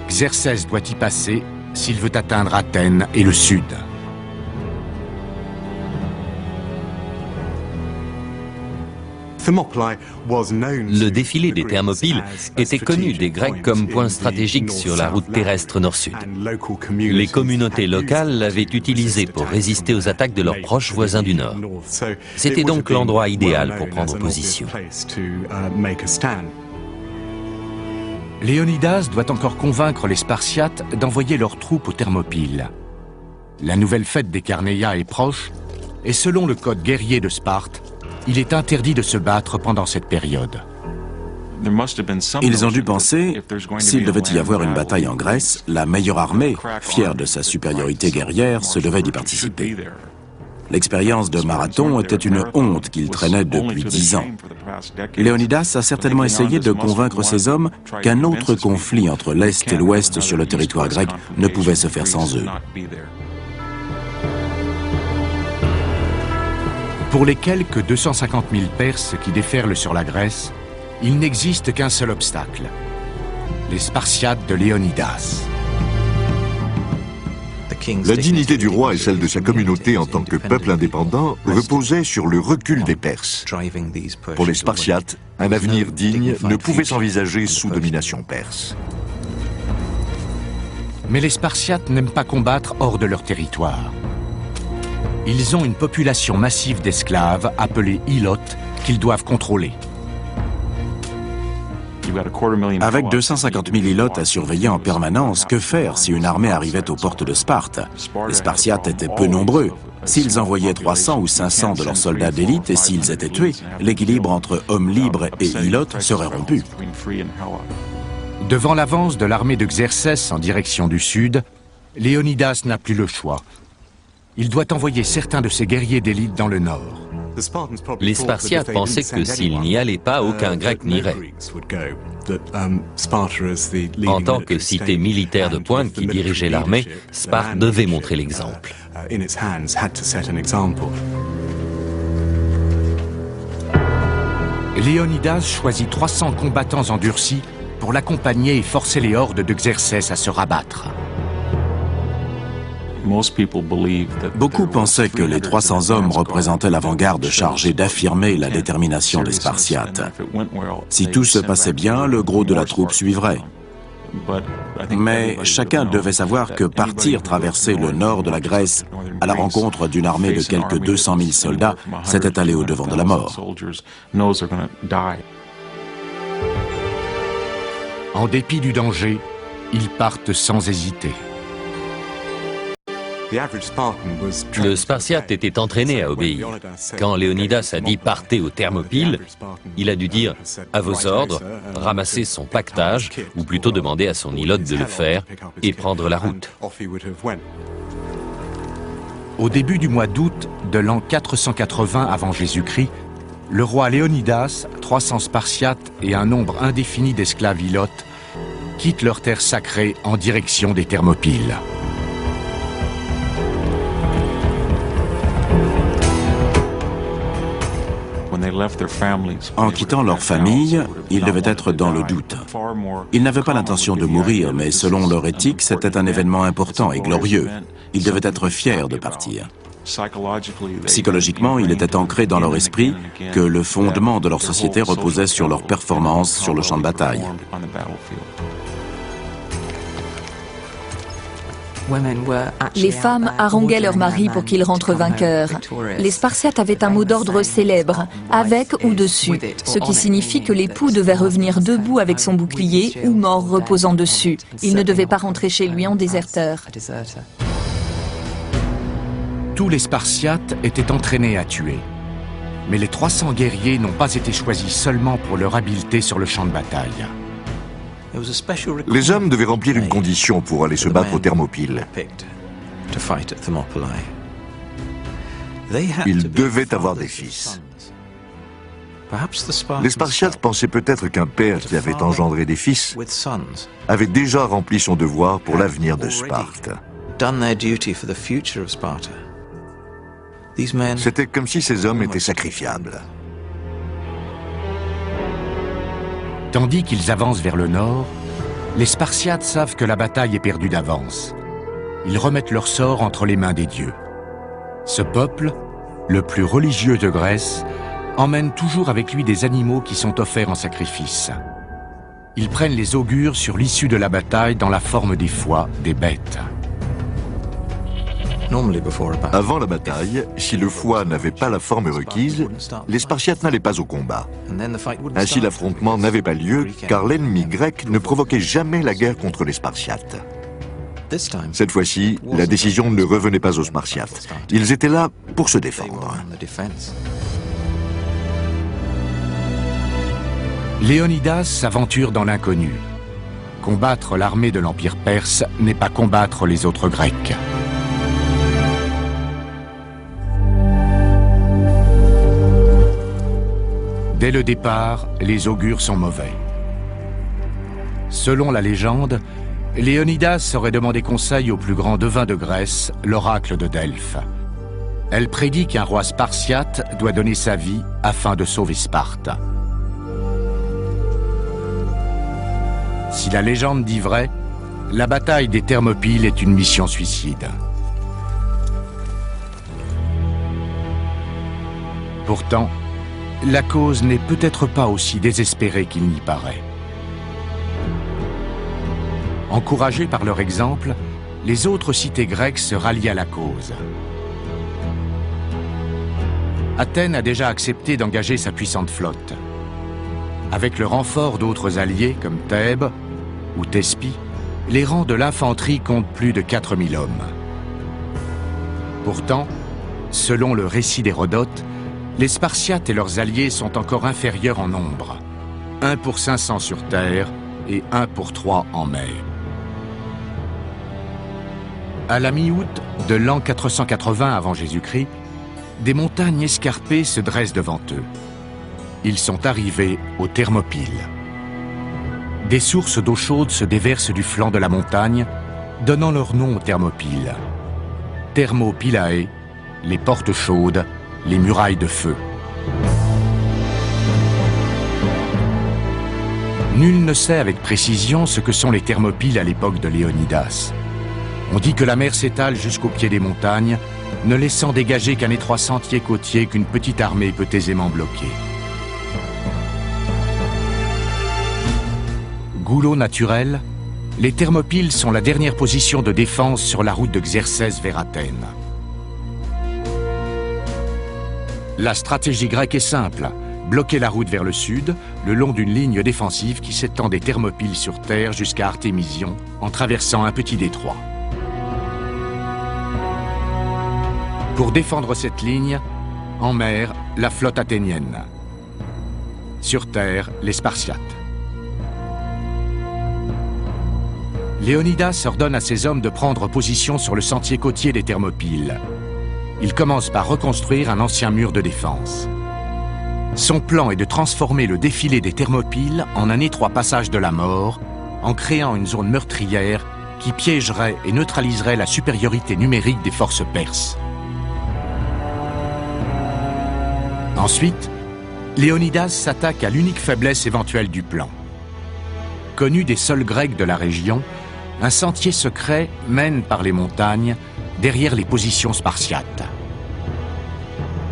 S1: Xerxès doit y passer s'il veut atteindre Athènes et le sud.
S2: Le défilé des Thermopyles était connu des Grecs comme point stratégique sur la route terrestre nord-sud. Les communautés locales l'avaient utilisé pour résister aux attaques de leurs proches voisins du nord. C'était donc l'endroit idéal pour prendre position.
S1: Léonidas doit encore convaincre les Spartiates d'envoyer leurs troupes aux Thermopyles. La nouvelle fête des Carnéia est proche, et selon le code guerrier de Sparte, il est interdit de se battre pendant cette période.
S4: Ils ont dû penser, s'il devait y avoir une bataille en Grèce, la meilleure armée, fière de sa supériorité guerrière, se devait d'y participer. L'expérience de Marathon était une honte qu'il traînait depuis 10 ans. Léonidas a certainement essayé de convaincre ses hommes qu'un autre conflit entre l'Est et l'Ouest sur le territoire grec ne pouvait se faire sans eux.
S1: Pour les quelques 250 000 Perses qui déferlent sur la Grèce, il n'existe qu'un seul obstacle, les Spartiates de Léonidas.
S5: La dignité du roi et celle de sa communauté en tant que peuple indépendant reposaient sur le recul des Perses. Pour les Spartiates, un avenir digne ne pouvait s'envisager sous domination perse.
S1: Mais les Spartiates n'aiment pas combattre hors de leur territoire. Ils ont une population massive d'esclaves appelés ilotes qu'ils doivent contrôler.
S4: Avec 250 000 ilotes à surveiller en permanence, que faire si une armée arrivait aux portes de Sparte? Les Spartiates étaient peu nombreux. S'ils envoyaient 300 ou 500 de leurs soldats d'élite et s'ils étaient tués, l'équilibre entre hommes libres et ilotes serait rompu.
S1: Devant l'avance de l'armée de Xerxès en direction du sud, Léonidas n'a plus le choix. Il doit envoyer certains de ses guerriers d'élite dans le nord.
S2: Les Spartiates pensaient que s'ils n'y allaient pas, aucun Grec n'irait. En tant que cité militaire de pointe qui dirigeait l'armée, Sparte devait montrer l'exemple.
S1: Léonidas choisit 300 combattants endurcis pour l'accompagner et forcer les hordes de Xerxès à se rabattre.
S4: Beaucoup pensaient que les 300 hommes représentaient l'avant-garde chargée d'affirmer la détermination des Spartiates. Si tout se passait bien, le gros de la troupe suivrait. Mais chacun devait savoir que partir traverser le nord de la Grèce à la rencontre d'une armée de quelques 200 000 soldats, c'était aller au-devant de la mort.
S1: En dépit du danger, ils partent sans hésiter.
S2: Le Spartiate était entraîné à obéir. Quand Léonidas a dit « partez aux Thermopyles », il a dû dire « à vos ordres », ramasser son pactage, ou plutôt demander à son ilote de le faire, et prendre la route.
S1: Au début du mois d'août de l'an 480 avant Jésus-Christ, le roi Léonidas, 300 Spartiates et un nombre indéfini d'esclaves ilotes quittent leur terre sacrée en direction des Thermopyles.
S4: En quittant leur famille, ils devaient être dans le doute. Ils n'avaient pas l'intention de mourir, mais selon leur éthique, c'était un événement important et glorieux. Ils devaient être fiers de partir. Psychologiquement, il était ancré dans leur esprit que le fondement de leur société reposait sur leur performance sur le champ de bataille.
S3: Les femmes haranguaient leurs maris pour qu'ils rentrent vainqueurs. Les Spartiates avaient un mot d'ordre célèbre, avec ou dessus, ce qui signifie que l'époux devait revenir debout avec son bouclier ou mort reposant dessus. Il ne devait pas rentrer chez lui en déserteur.
S1: Tous les Spartiates étaient entraînés à tuer. Mais les 300 guerriers n'ont pas été choisis seulement pour leur habileté sur le champ de bataille.
S5: Les hommes devaient remplir une condition pour aller se battre aux Thermopyles. Ils devaient avoir des fils. Les Spartiates pensaient peut-être qu'un père qui avait engendré des fils avait déjà rempli son devoir pour l'avenir de Sparte. C'était comme si ces hommes étaient sacrifiables.
S1: Tandis qu'ils avancent vers le nord, les Spartiates savent que la bataille est perdue d'avance. Ils remettent leur sort entre les mains des dieux. Ce peuple, le plus religieux de Grèce, emmène toujours avec lui des animaux qui sont offerts en sacrifice. Ils prennent les augures sur l'issue de la bataille dans la forme des foies, des bêtes.
S5: Avant la bataille, si le foie n'avait pas la forme requise, les Spartiates n'allaient pas au combat. Ainsi, l'affrontement n'avait pas lieu, car l'ennemi grec ne provoquait jamais la guerre contre les Spartiates. Cette fois-ci, la décision ne revenait pas aux Spartiates. Ils étaient là pour se défendre.
S1: Léonidas s'aventure dans l'inconnu. Combattre l'armée de l'Empire perse n'est pas combattre les autres Grecs. Dès le départ, les augures sont mauvais. Selon la légende, Léonidas aurait demandé conseil au plus grand devin de Grèce, l'oracle de Delphes. Elle prédit qu'un roi spartiate doit donner sa vie afin de sauver Sparte. Si la légende dit vrai, la bataille des Thermopyles est une mission suicide. Pourtant, la cause n'est peut-être pas aussi désespérée qu'il n'y paraît. Encouragés par leur exemple, les autres cités grecques se rallient à la cause. Athènes a déjà accepté d'engager sa puissante flotte. Avec le renfort d'autres alliés comme Thèbes ou Thespie, les rangs de l'infanterie comptent plus de 4000 hommes. Pourtant, selon le récit d'Hérodote, les Spartiates et leurs alliés sont encore inférieurs en nombre. 1 pour 500 sur terre et 1 pour 3 en mer. À la mi-août de l'an 480 avant Jésus-Christ, des montagnes escarpées se dressent devant eux. Ils sont arrivés aux Thermopyles. Des sources d'eau chaude se déversent du flanc de la montagne, donnant leur nom aux Thermopyles. Thermopylae, les portes chaudes, les murailles de feu. Nul ne sait avec précision ce que sont les Thermopyles à l'époque de Léonidas. On dit que la mer s'étale jusqu'au pied des montagnes, ne laissant dégager qu'un étroit sentier côtier qu'une petite armée peut aisément bloquer. Goulot naturel, les Thermopyles sont la dernière position de défense sur la route de Xerxès vers Athènes. La stratégie grecque est simple, bloquer la route vers le sud, le long d'une ligne défensive qui s'étend des Thermopyles sur terre jusqu'à Artémision, en traversant un petit détroit. Pour défendre cette ligne, en mer, la flotte athénienne. Sur terre, les Spartiates. Léonidas ordonne à ses hommes de prendre position sur le sentier côtier des Thermopyles. Il commence par reconstruire un ancien mur de défense. Son plan est de transformer le défilé des Thermopyles en un étroit passage de la mort, en créant une zone meurtrière qui piégerait et neutraliserait la supériorité numérique des forces perses. Ensuite, Léonidas s'attaque à l'unique faiblesse éventuelle du plan. Connu des seuls Grecs de la région, un sentier secret mène par les montagnes derrière les positions spartiates.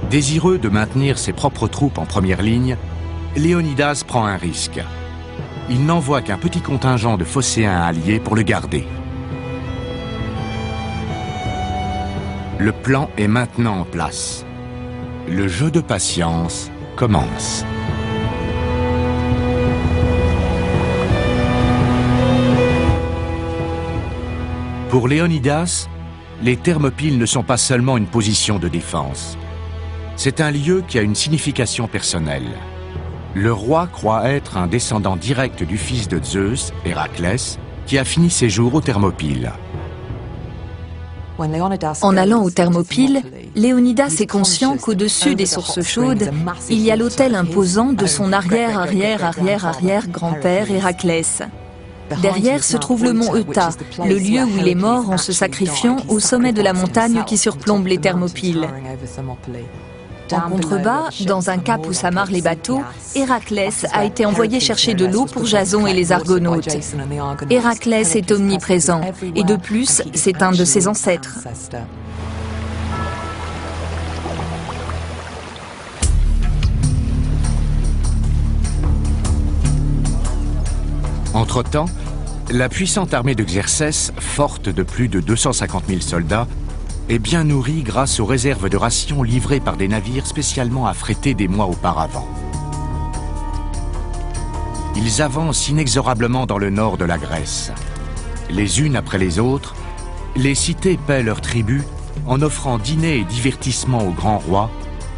S1: Désireux de maintenir ses propres troupes en première ligne, Léonidas prend un risque. Il n'envoie qu'un petit contingent de phocéens alliés pour le garder. Le plan est maintenant en place. Le jeu de patience commence. Pour Léonidas, les Thermopyles ne sont pas seulement une position de défense. C'est un lieu qui a une signification personnelle. Le roi croit être un descendant direct du fils de Zeus, Héraclès, qui a fini ses jours aux Thermopyles.
S3: En allant aux Thermopyles, Léonidas est conscient qu'au-dessus des sources chaudes, il y a l'autel imposant de son arrière-arrière-arrière-arrière-grand-père Héraclès. Derrière se trouve le mont Euta, le lieu où il est mort en se sacrifiant au sommet de la montagne qui surplombe les Thermopyles. En contrebas, dans un cap où s'amarrent les bateaux, Héraclès a été envoyé chercher de l'eau pour Jason et les Argonautes. Héraclès est omniprésent, et de plus, c'est un de ses ancêtres.
S1: Entre-temps, la puissante armée de Xerxès, forte de plus de 250 000 soldats, est bien nourrie grâce aux réserves de rations livrées par des navires spécialement affrétés des mois auparavant. Ils avancent inexorablement dans le nord de la Grèce. Les unes après les autres, les cités paient leur tribut en offrant dîners et divertissements au grand roi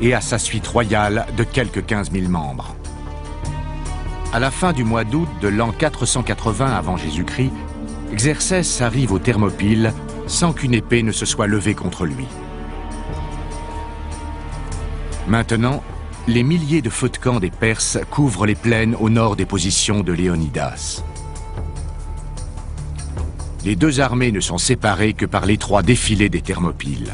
S1: et à sa suite royale de quelques 15 000 membres. À la fin du mois d'août de l'an 480 avant Jésus-Christ, Xerxès arrive aux Thermopyles sans qu'une épée ne se soit levée contre lui. Maintenant, les milliers de feux de camp des Perses couvrent les plaines au nord des positions de Léonidas. Les deux armées ne sont séparées que par l'étroit défilé des Thermopyles.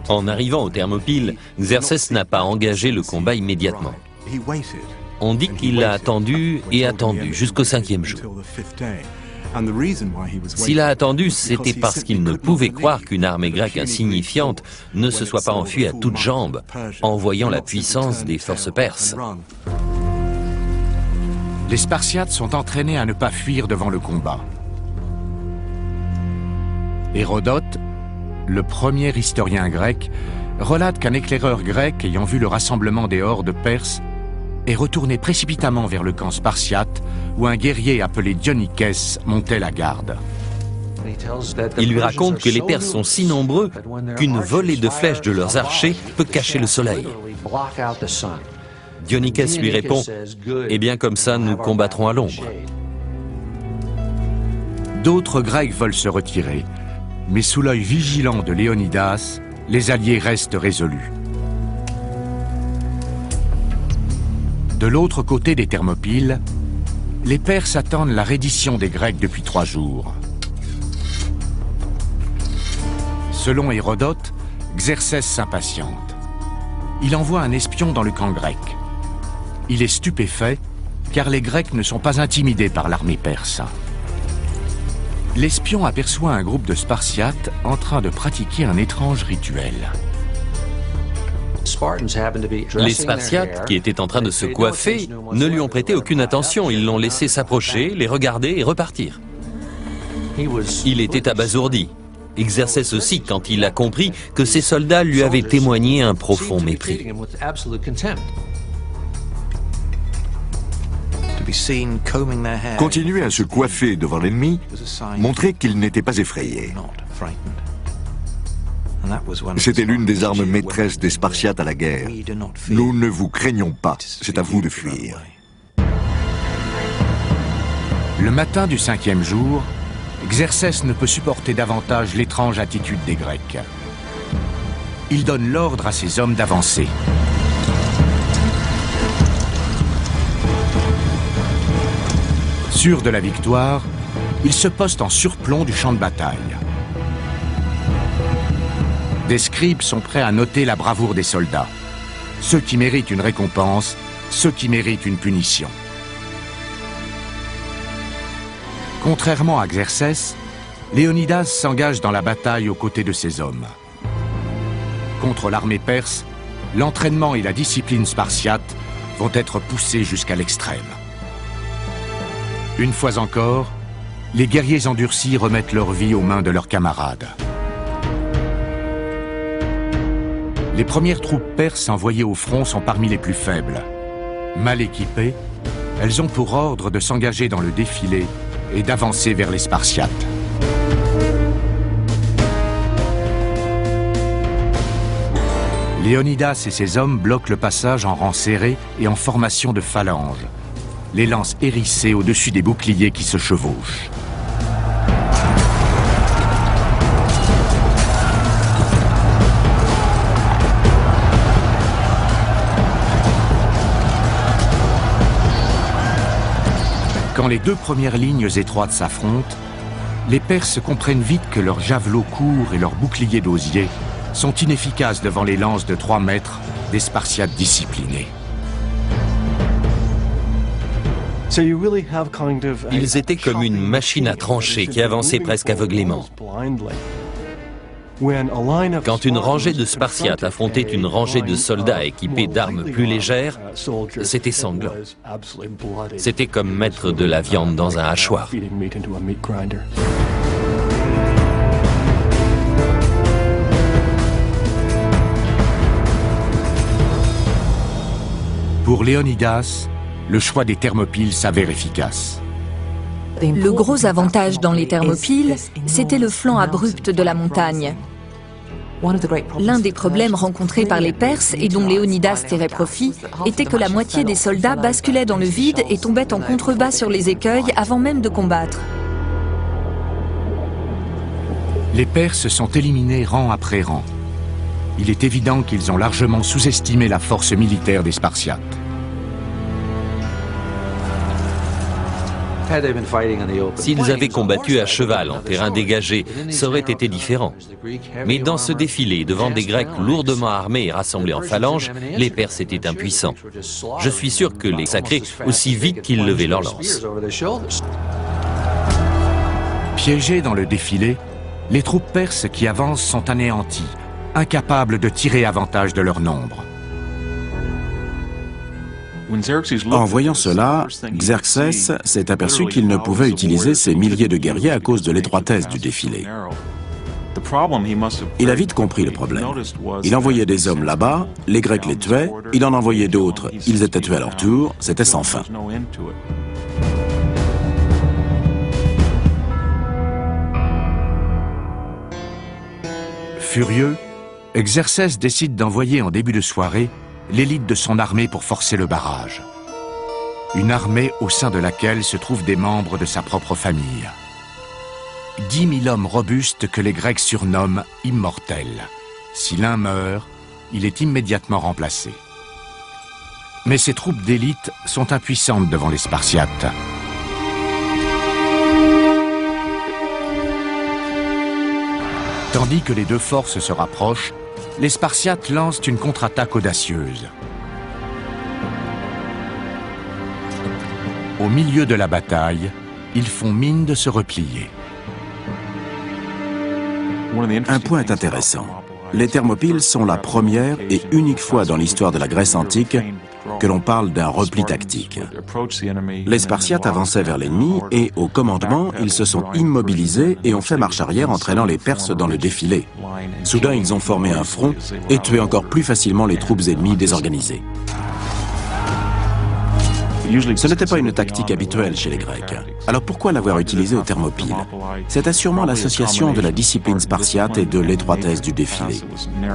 S2: En arrivant aux Thermopyles, Xerxès n'a pas engagé le combat immédiatement. On dit qu'il a attendu et attendu jusqu'au 5e jour. S'il a attendu, c'était parce qu'il ne pouvait croire qu'une armée grecque insignifiante ne se soit pas enfuie à toutes jambes en voyant la puissance des forces perses.
S1: Les Spartiates sont entraînés à ne pas fuir devant le combat. Hérodote, le premier historien grec, relate qu'un éclaireur grec ayant vu le rassemblement des hordes perses est retourné précipitamment vers le camp spartiate où un guerrier appelé Dionychès montait la garde.
S2: Il lui raconte que les Perses sont si nombreux qu'une volée de flèches de leurs archers peut cacher le soleil. Dionychès lui répond « Eh bien comme ça, nous combattrons à l'ombre ».
S1: D'autres Grecs veulent se retirer, mais sous l'œil vigilant de Léonidas, les alliés restent résolus. De l'autre côté des Thermopyles, les Perses attendent la reddition des Grecs depuis 3 jours. Selon Hérodote, Xerxès s'impatiente. Il envoie un espion dans le camp grec. Il est stupéfait, car les Grecs ne sont pas intimidés par l'armée perse. L'espion aperçoit un groupe de Spartiates en train de pratiquer un étrange rituel.
S2: Les Spartiates, qui étaient en train de se coiffer, ne lui ont prêté aucune attention. Ils l'ont laissé s'approcher, les regarder et repartir. Il était abasourdi. Xerxès aussi, quand il a compris que ses soldats lui avaient témoigné un profond mépris.
S5: Continuer à se coiffer devant l'ennemi montrait qu'ils n'étaient pas effrayés. C'était l'une des armes maîtresses des Spartiates à la guerre. Nous ne vous craignons pas, c'est à vous de fuir.
S1: Le matin du 5e jour, Xerxès ne peut supporter davantage l'étrange attitude des Grecs. Il donne l'ordre à ses hommes d'avancer. Sûr de la victoire, il se poste en surplomb du champ de bataille. Des scribes sont prêts à noter la bravoure des soldats. Ceux qui méritent une récompense, ceux qui méritent une punition. Contrairement à Xerxès, Léonidas s'engage dans la bataille aux côtés de ses hommes. Contre l'armée perse, l'entraînement et la discipline spartiate vont être poussés jusqu'à l'extrême. Une fois encore, les guerriers endurcis remettent leur vie aux mains de leurs camarades. Les premières troupes perses envoyées au front sont parmi les plus faibles. Mal équipées, elles ont pour ordre de s'engager dans le défilé et d'avancer vers les Spartiates. Léonidas et ses hommes bloquent le passage en rang serré et en formation de phalange, les lances hérissées au-dessus des boucliers qui se chevauchent. Quand les deux premières lignes étroites s'affrontent, les Perses comprennent vite que leurs javelots courts et leurs boucliers d'osier sont inefficaces devant les lances de 3 mètres des Spartiates disciplinés.
S2: Ils étaient comme une machine à trancher qui avançait presque aveuglément. Quand une rangée de Spartiates affrontait une rangée de soldats équipés d'armes plus légères, c'était sanglant. C'était comme mettre de la viande dans un hachoir.
S1: Pour Léonidas, le choix des Thermopyles s'avère efficace.
S3: Le gros avantage dans les Thermopyles, c'était le flanc abrupt de la montagne. L'un des problèmes rencontrés par les Perses et dont Léonidas tirait profit était que la moitié des soldats basculaient dans le vide et tombaient en contrebas sur les écueils avant même de combattre.
S1: Les Perses sont éliminés rang après rang. Il est évident qu'ils ont largement sous-estimé la force militaire des Spartiates.
S2: S'ils avaient combattu à cheval en terrain dégagé, ça aurait été différent. Mais dans ce défilé, devant des Grecs lourdement armés et rassemblés en phalange, les Perses étaient impuissants. Je suis sûr que les sacrés aussi vite qu'ils levaient leurs lances.
S1: Piégés dans le défilé, les troupes perses qui avancent sont anéanties, incapables de tirer avantage de leur nombre.
S4: En voyant cela, Xerxès s'est aperçu qu'il ne pouvait utiliser ses milliers de guerriers à cause de l'étroitesse du défilé. Il a vite compris le problème. Il envoyait des hommes là-bas, les Grecs les tuaient, il en envoyait d'autres, ils étaient tués à leur tour, c'était sans fin.
S1: Furieux, Xerxès décide d'envoyer en début de soirée l'élite de son armée pour forcer le barrage. Une armée au sein de laquelle se trouvent des membres de sa propre famille. 10 000 hommes robustes que les Grecs surnomment immortels. Si l'un meurt, il est immédiatement remplacé. Mais ces troupes d'élite sont impuissantes devant les Spartiates. Tandis que les deux forces se rapprochent, les Spartiates lancent une contre-attaque audacieuse. Au milieu de la bataille, ils font mine de se replier.
S4: Un point est intéressant. Les Thermopyles sont la première et unique fois dans l'histoire de la Grèce antique que l'on parle d'un repli tactique. Les Spartiates avançaient vers l'ennemi et, au commandement, ils se sont immobilisés et ont fait marche arrière entraînant les Perses dans le défilé. Soudain, ils ont formé un front et tué encore plus facilement les troupes ennemies désorganisées. Ce n'était pas une tactique habituelle chez les Grecs. Alors pourquoi l'avoir utilisé aux Thermopyles? C'était sûrement l'association de la discipline spartiate et de l'étroitesse du défilé.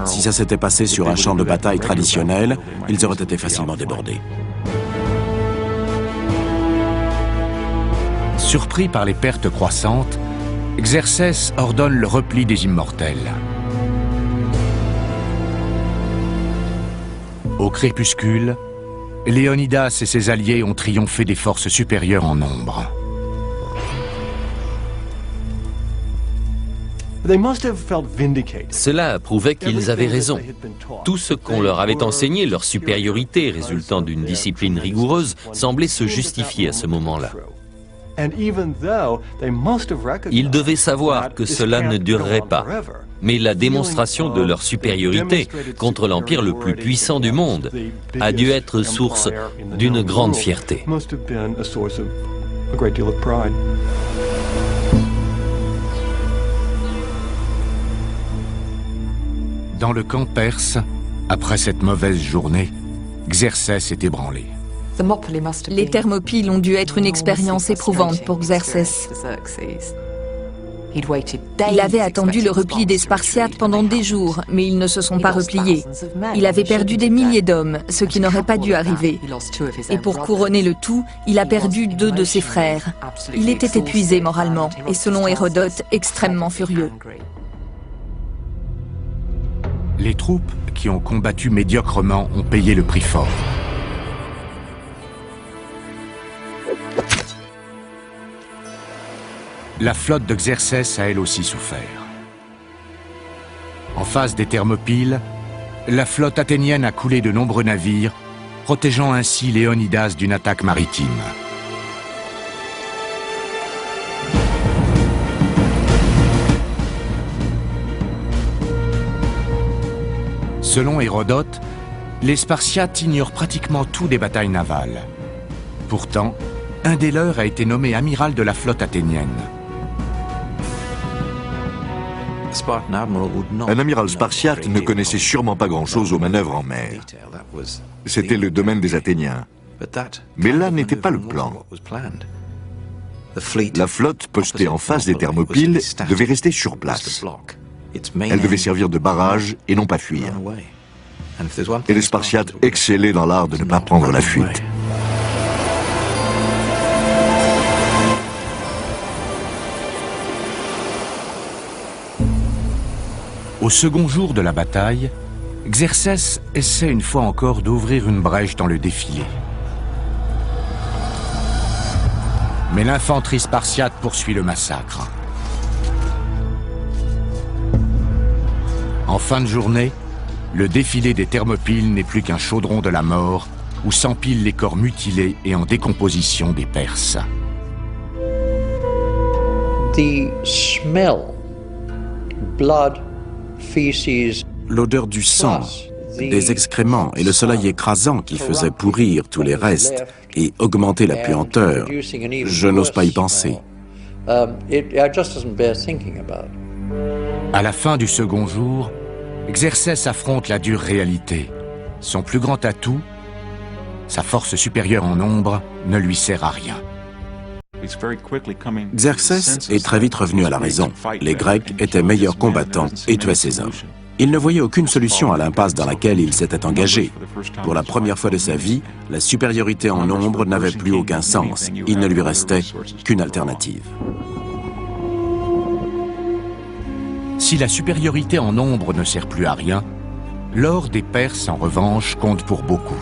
S4: Si ça s'était passé sur un champ de bataille traditionnel, ils auraient été facilement débordés.
S1: Surpris par les pertes croissantes, Xerxès ordonne le repli des Immortels. Au crépuscule, Léonidas et ses alliés ont triomphé des forces supérieures en nombre.
S2: Cela prouvait qu'ils avaient raison. Tout ce qu'on leur avait enseigné, leur supériorité résultant d'une discipline rigoureuse, semblait se justifier à ce moment-là. Ils devaient savoir que cela ne durerait pas. Mais la démonstration de leur supériorité contre l'empire le plus puissant du monde a dû être source d'une grande fierté.
S1: Dans le camp perse, après cette mauvaise journée, Xerxès est ébranlé.
S3: Les Thermopyles ont dû être une expérience éprouvante pour Xerxès. Il avait attendu le repli des Spartiates pendant des jours, mais ils ne se sont pas repliés. Il avait perdu des milliers d'hommes, ce qui n'aurait pas dû arriver. Et pour couronner le tout, il a perdu 2 de ses frères. Il était épuisé moralement, et selon Hérodote, extrêmement furieux.
S1: Les troupes qui ont combattu médiocrement ont payé le prix fort. La flotte de Xerxès a elle aussi souffert. En face des Thermopyles, la flotte athénienne a coulé de nombreux navires, protégeant ainsi Léonidas d'une attaque maritime. Selon Hérodote, les Spartiates ignorent pratiquement tout des batailles navales. Pourtant, un des leurs a été nommé amiral de la flotte athénienne.
S5: Un amiral spartiate ne connaissait sûrement pas grand-chose aux manœuvres en mer. C'était le domaine des Athéniens. Mais là n'était pas le plan. La flotte postée en face des Thermopyles devait rester sur place. Elle devait servir de barrage et non pas fuir. Et les Spartiates excellaient dans l'art de ne pas prendre la fuite.
S1: Au second jour de la bataille, Xerxès essaie une fois encore d'ouvrir une brèche dans le défilé. Mais l'infanterie spartiate poursuit le massacre. En fin de journée, le défilé des Thermopyles n'est plus qu'un chaudron de la mort où s'empilent les corps mutilés et en décomposition des Perses.
S6: The smell, blood,
S4: l'odeur du sang, des excréments et le soleil écrasant qui faisait pourrir tous les restes et augmenter la puanteur, je n'ose pas y penser.
S1: À la fin du second jour, Xerxès affronte la dure réalité. Son plus grand atout, sa force supérieure en nombre, ne lui sert à rien.
S4: Xerxès est très vite revenu à la raison. Les Grecs étaient meilleurs combattants et tuaient ces hommes. Il ne voyait aucune solution à l'impasse dans laquelle il s'était engagé. Pour la première fois de sa vie, la supériorité en nombre n'avait plus aucun sens. Il ne lui restait qu'une alternative.
S1: Si la supériorité en nombre ne sert plus à rien, l'or des Perses, en revanche, compte pour beaucoup.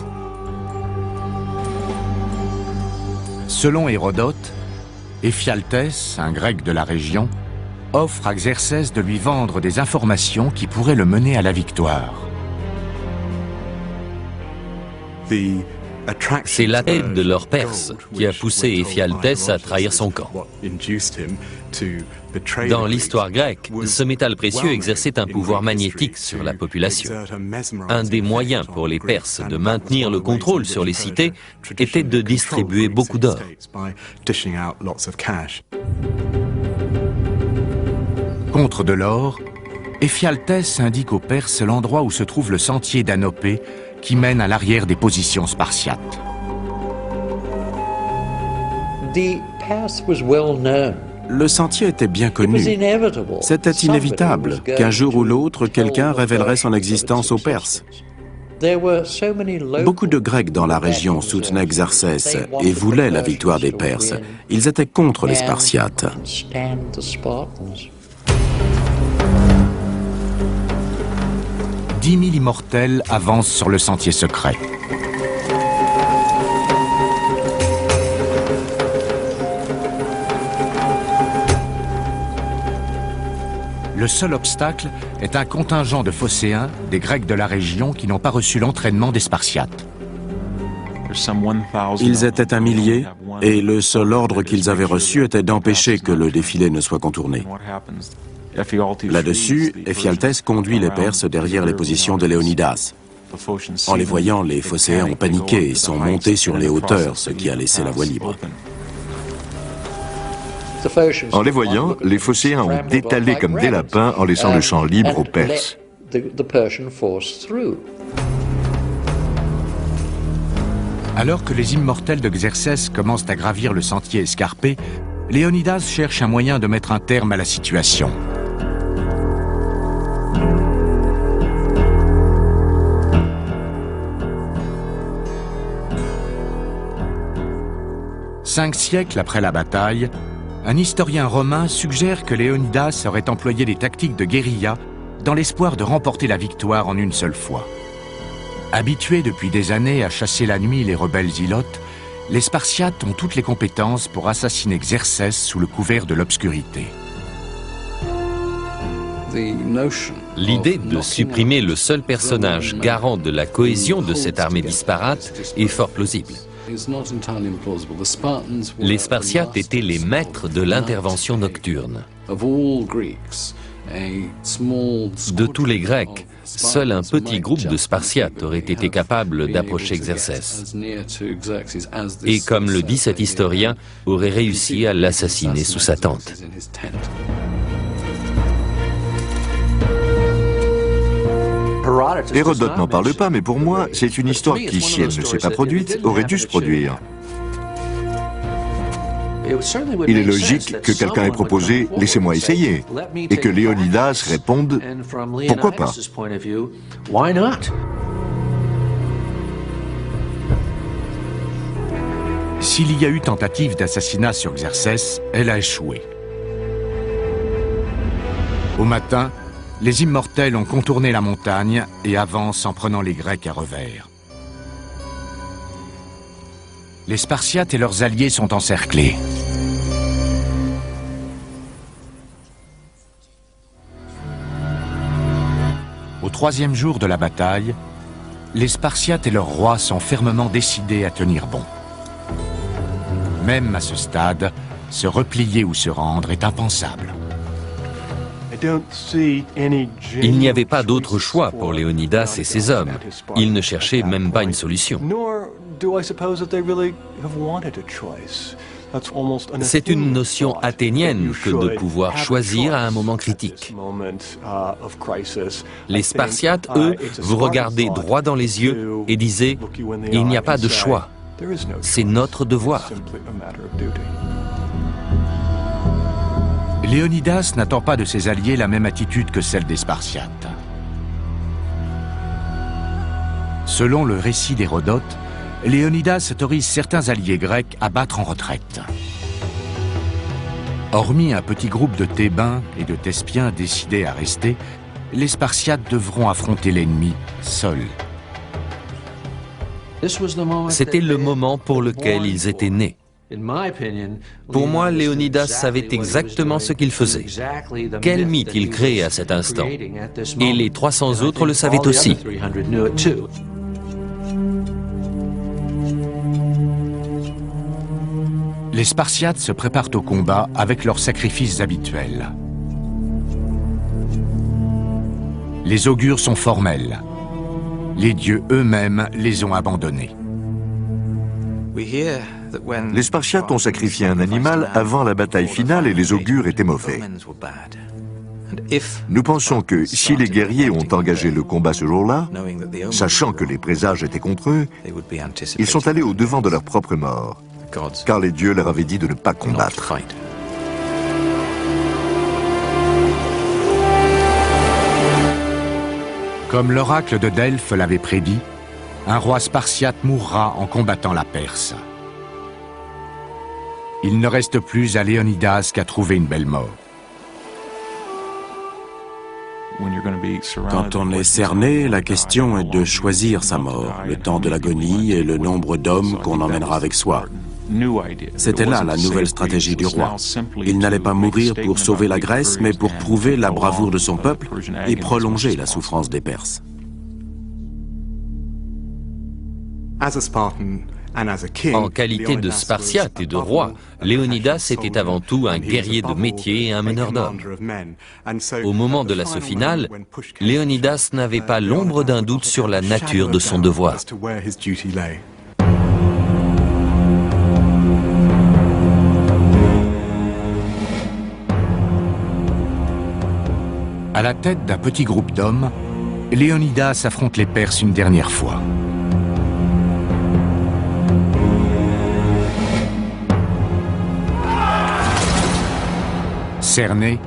S1: Selon Hérodote, Éphialtès, un grec de la région, offre à Xerxès de lui vendre des informations qui pourraient le mener à la victoire.
S2: C'est la tête de l'or perse qui a poussé Éphialtès à trahir son camp. Dans l'histoire grecque, ce métal précieux exerçait un pouvoir magnétique sur la population. Un des moyens pour les Perses de maintenir le contrôle sur les cités était de distribuer beaucoup d'or.
S1: Contre de l'or, Éphialtès indique aux Perses l'endroit où se trouve le sentier d'Anopé qui mène à l'arrière des positions spartiates.
S6: The path was well known.
S4: Le sentier était bien
S6: It was
S4: connu.
S6: inevitable.
S4: C'était inévitable qu'un jour ou l'autre, quelqu'un révélerait son existence aux Perses. Beaucoup de Grecs dans la région soutenaient Xerxès et voulaient la victoire des Perses. Ils étaient contre les Spartiates.
S1: 10 000 immortels avancent sur le sentier secret. Le seul obstacle est un contingent de Phocéens, des Grecs de la région qui n'ont pas reçu l'entraînement des Spartiates.
S4: Ils étaient un millier et le seul ordre qu'ils avaient reçu était d'empêcher que le défilé ne soit contourné. Là-dessus, Éphialtès conduit les Perses derrière les positions de Léonidas. En les voyant, les Phocéens ont paniqué et sont montés sur les hauteurs, ce qui a laissé la voie libre.
S5: En les voyant, les Phocéens ont détalé comme des lapins en laissant le champ libre aux Perses.
S1: Alors que les immortels de Xerxès commencent à gravir le sentier escarpé, Léonidas cherche un moyen de mettre un terme à la situation. Cinq siècles après la bataille, un historien romain suggère que Léonidas aurait employé des tactiques de guérilla dans l'espoir de remporter la victoire en une seule fois. Habitués depuis des années à chasser la nuit les rebelles ilotes, les Spartiates ont toutes les compétences pour assassiner Xerxès sous le couvert de l'obscurité.
S2: L'idée de supprimer le seul personnage garant de la cohésion de cette armée disparate est fort plausible. Les Spartiates étaient les maîtres de l'intervention nocturne. De tous les Grecs, seul un petit groupe de Spartiates aurait été capable d'approcher Xerxès. Et comme le dit cet historien, aurait réussi à l'assassiner sous sa tente.
S5: Hérodote n'en parle pas, mais pour moi, c'est une histoire qui, si elle ne s'est pas produite, aurait dû se produire. Il est logique que quelqu'un ait proposé « laissez-moi essayer » et que Léonidas réponde « pourquoi pas ».
S1: S'il y a eu tentative d'assassinat sur Xerxès, elle a échoué. Au matin, les immortels ont contourné la montagne et avancent en prenant les Grecs à revers. Les Spartiates et leurs alliés sont encerclés. Au troisième jour de la bataille, les Spartiates et leur roi sont fermement décidés à tenir bon. Même à ce stade, se replier ou se rendre est impensable.
S2: Il n'y avait pas d'autre choix pour Léonidas et ses hommes. Ils ne cherchaient même pas une solution. C'est une notion athénienne que de pouvoir choisir à un moment critique. Les Spartiates, eux, vous regardaient droit dans les yeux et disaient « Il n'y a pas de choix, c'est notre devoir ».
S1: Léonidas n'attend pas de ses alliés la même attitude que celle des Spartiates. Selon le récit d'Hérodote, Léonidas autorise certains alliés grecs à battre en retraite. Hormis un petit groupe de Thébains et de Thespiens décidés à rester, les Spartiates devront affronter l'ennemi seuls.
S2: C'était le moment pour lequel ils étaient nés. Pour moi, Léonidas savait exactement ce qu'il faisait. Quel mythe il créait à cet instant. Et les 300 autres le savaient aussi.
S1: Les Spartiates se préparent au combat avec leurs sacrifices habituels. Les augures sont formels. Les dieux eux-mêmes les ont abandonnés.
S5: Les Spartiates ont sacrifié un animal avant la bataille finale et les augures étaient mauvais. Nous pensons que si les guerriers ont engagé le combat ce jour-là, sachant que les présages étaient contre eux, ils sont allés au-devant de leur propre mort. car les dieux leur avaient dit de ne pas combattre.
S1: Comme l'oracle de Delphes l'avait prédit, un roi spartiate mourra en combattant la Perse. Il ne reste plus à Léonidas qu'à trouver une belle mort.
S4: Quand on est cerné, la question est de choisir sa mort, le temps de l'agonie et le nombre d'hommes qu'on emmènera avec soi. C'était là la nouvelle stratégie du roi. Il n'allait pas mourir pour sauver la Grèce, mais pour prouver la bravoure de son peuple et prolonger la souffrance des Perses.
S2: En qualité de Spartiate et de roi, Léonidas était avant tout un guerrier de métier et un meneur d'hommes. Au moment de l'assaut final, Léonidas n'avait pas l'ombre d'un doute sur la nature de son devoir.
S1: À la tête d'un petit groupe d'hommes, Léonidas affronte les Perses une dernière fois. Cerné,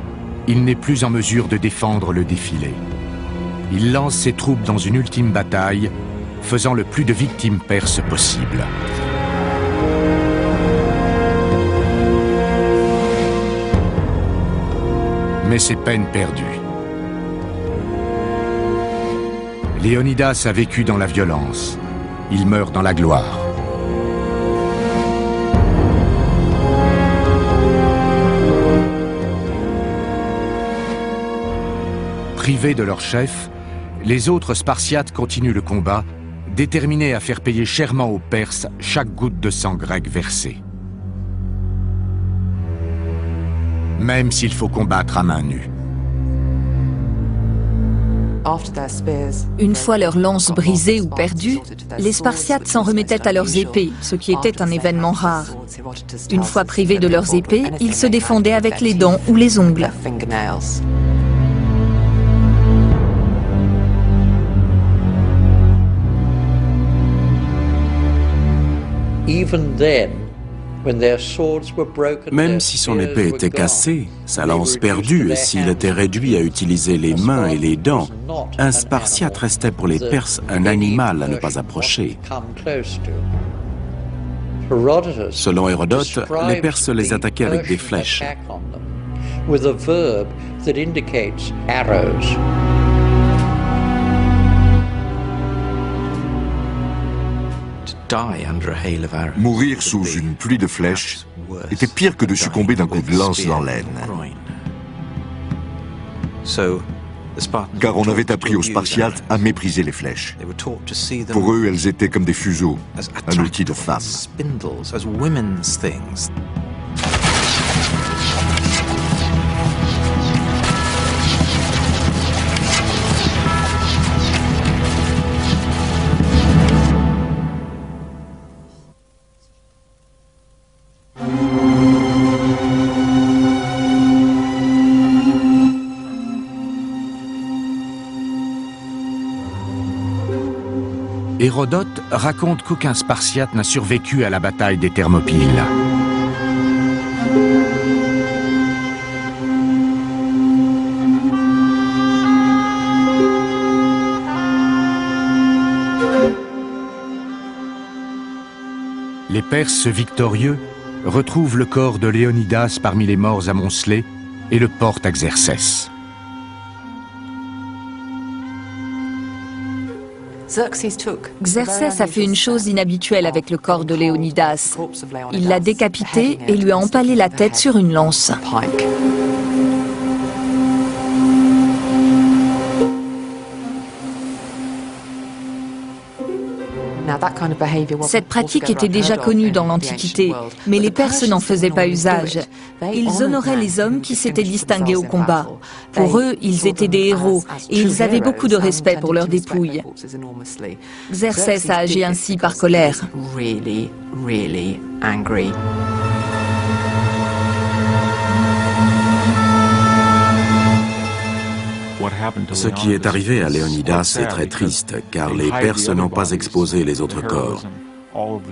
S1: il n'est plus en mesure de défendre le défilé. Il lance ses troupes dans une ultime bataille, faisant le plus de victimes perses possible. Mais c'est peine perdue. Léonidas a vécu dans la violence. Il meurt dans la gloire. Privés de leur chef, les autres Spartiates continuent le combat, déterminés à faire payer chèrement aux Perses chaque goutte de sang grec versée. Même s'il faut combattre à main nue.
S3: Une fois leurs lances brisées ou perdues, les Spartiates s'en remettaient à leurs épées, ce qui était un événement rare. Une fois privés de leurs épées, ils se défendaient avec les dents ou les ongles.
S4: Même si son épée était cassée, sa lance perdue et s'il était réduit à utiliser les mains et les dents, un Spartiate restait pour les Perses un animal à ne pas approcher. Selon Hérodote, les Perses les attaquaient avec des flèches.
S5: Mourir sous une pluie de flèches était pire que de succomber d'un coup de lance dans l'aine. Car on avait appris aux Spartiates à mépriser les flèches. Pour eux, elles étaient comme des fuseaux, un outil de femme.
S1: Hérodote raconte qu'aucun Spartiate n'a survécu à la bataille des Thermopyles. Les Perses victorieux retrouvent le corps de Léonidas parmi les morts amoncelés et le portent à Xerxès.
S3: Xerxès a fait une chose inhabituelle avec le corps de Léonidas. Il l'a décapité et lui a empalé la tête sur une lance. Cette pratique était déjà connue dans l'Antiquité, mais les Perses n'en faisaient pas usage. Ils honoraient les hommes qui s'étaient distingués au combat. Pour eux, ils étaient des héros et ils avaient beaucoup de respect pour leurs dépouilles. Xerxès a agi ainsi par colère.
S4: Ce qui est arrivé à Léonidas est très triste, car les Perses n'ont pas exposé les autres corps.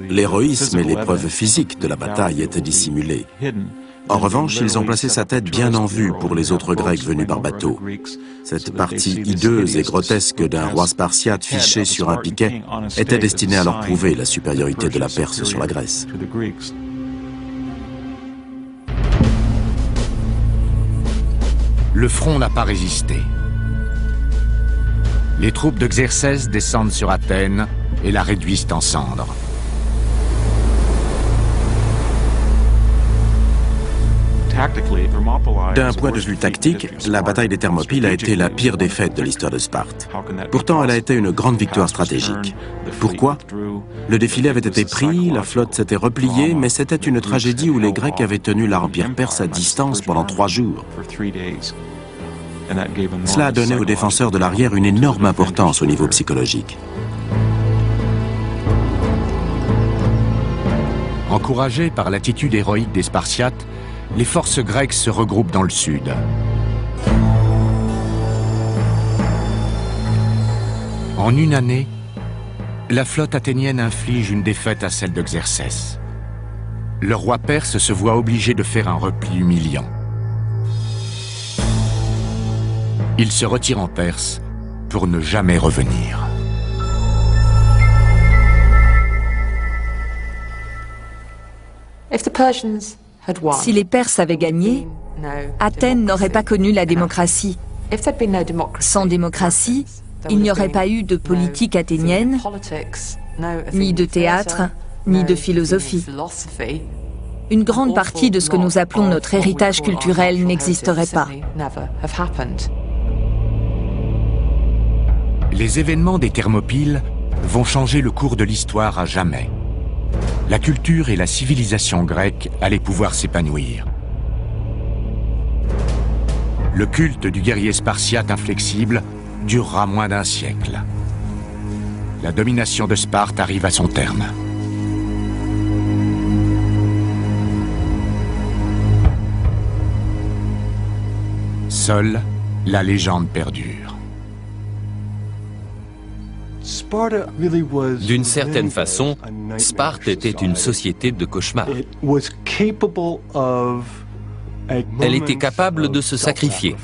S4: L'héroïsme et les preuves physiques de la bataille étaient dissimulés. En revanche, ils ont placé sa tête bien en vue pour les autres Grecs venus par bateau. Cette partie hideuse et grotesque d'un roi spartiate fiché sur un piquet était destinée à leur prouver la supériorité de la Perse sur la Grèce.
S1: Le front n'a pas résisté. Les troupes de Xerxès descendent sur Athènes et la réduisent en cendres.
S4: D'un point de vue tactique, la bataille des Thermopyles a été la pire défaite de l'histoire de Sparte. Pourtant, elle a été une grande victoire stratégique. Pourquoi? Le défilé avait été pris, la flotte s'était repliée, mais c'était une tragédie où les Grecs avaient tenu l'Empire perse à distance pendant 3 jours. Cela a donné aux défenseurs de l'arrière une énorme importance au niveau psychologique.
S1: Encouragés par l'attitude héroïque des Spartiates, les forces grecques se regroupent dans le sud. En une année, la flotte athénienne inflige une défaite à celle de Xerxès. Le roi perse se voit obligé de faire un repli humiliant. Il se retire en Perse pour ne jamais revenir.
S3: Si les Perses avaient gagné, Athènes n'aurait pas connu la démocratie. Sans démocratie, il n'y aurait pas eu de politique athénienne, ni de théâtre, ni de philosophie. Une grande partie de ce que nous appelons notre héritage culturel n'existerait pas.
S1: Les événements des Thermopyles vont changer le cours de l'histoire à jamais. La culture et la civilisation grecque allaient pouvoir s'épanouir. Le culte du guerrier spartiate inflexible durera moins d'1 siècle. La domination de Sparte arrive à son terme. Seule la légende perdure.
S2: D'une certaine façon, Sparte était une société de cauchemar. Elle était capable de se sacrifier,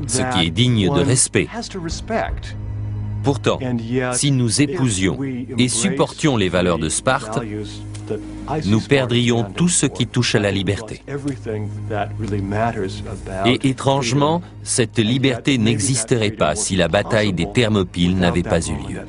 S2: ce qui est digne de respect. Pourtant, si nous épousions et supportions les valeurs de Sparte, nous perdrions tout ce qui touche à la liberté. Et étrangement, cette liberté n'existerait pas si la bataille des Thermopyles n'avait pas eu lieu.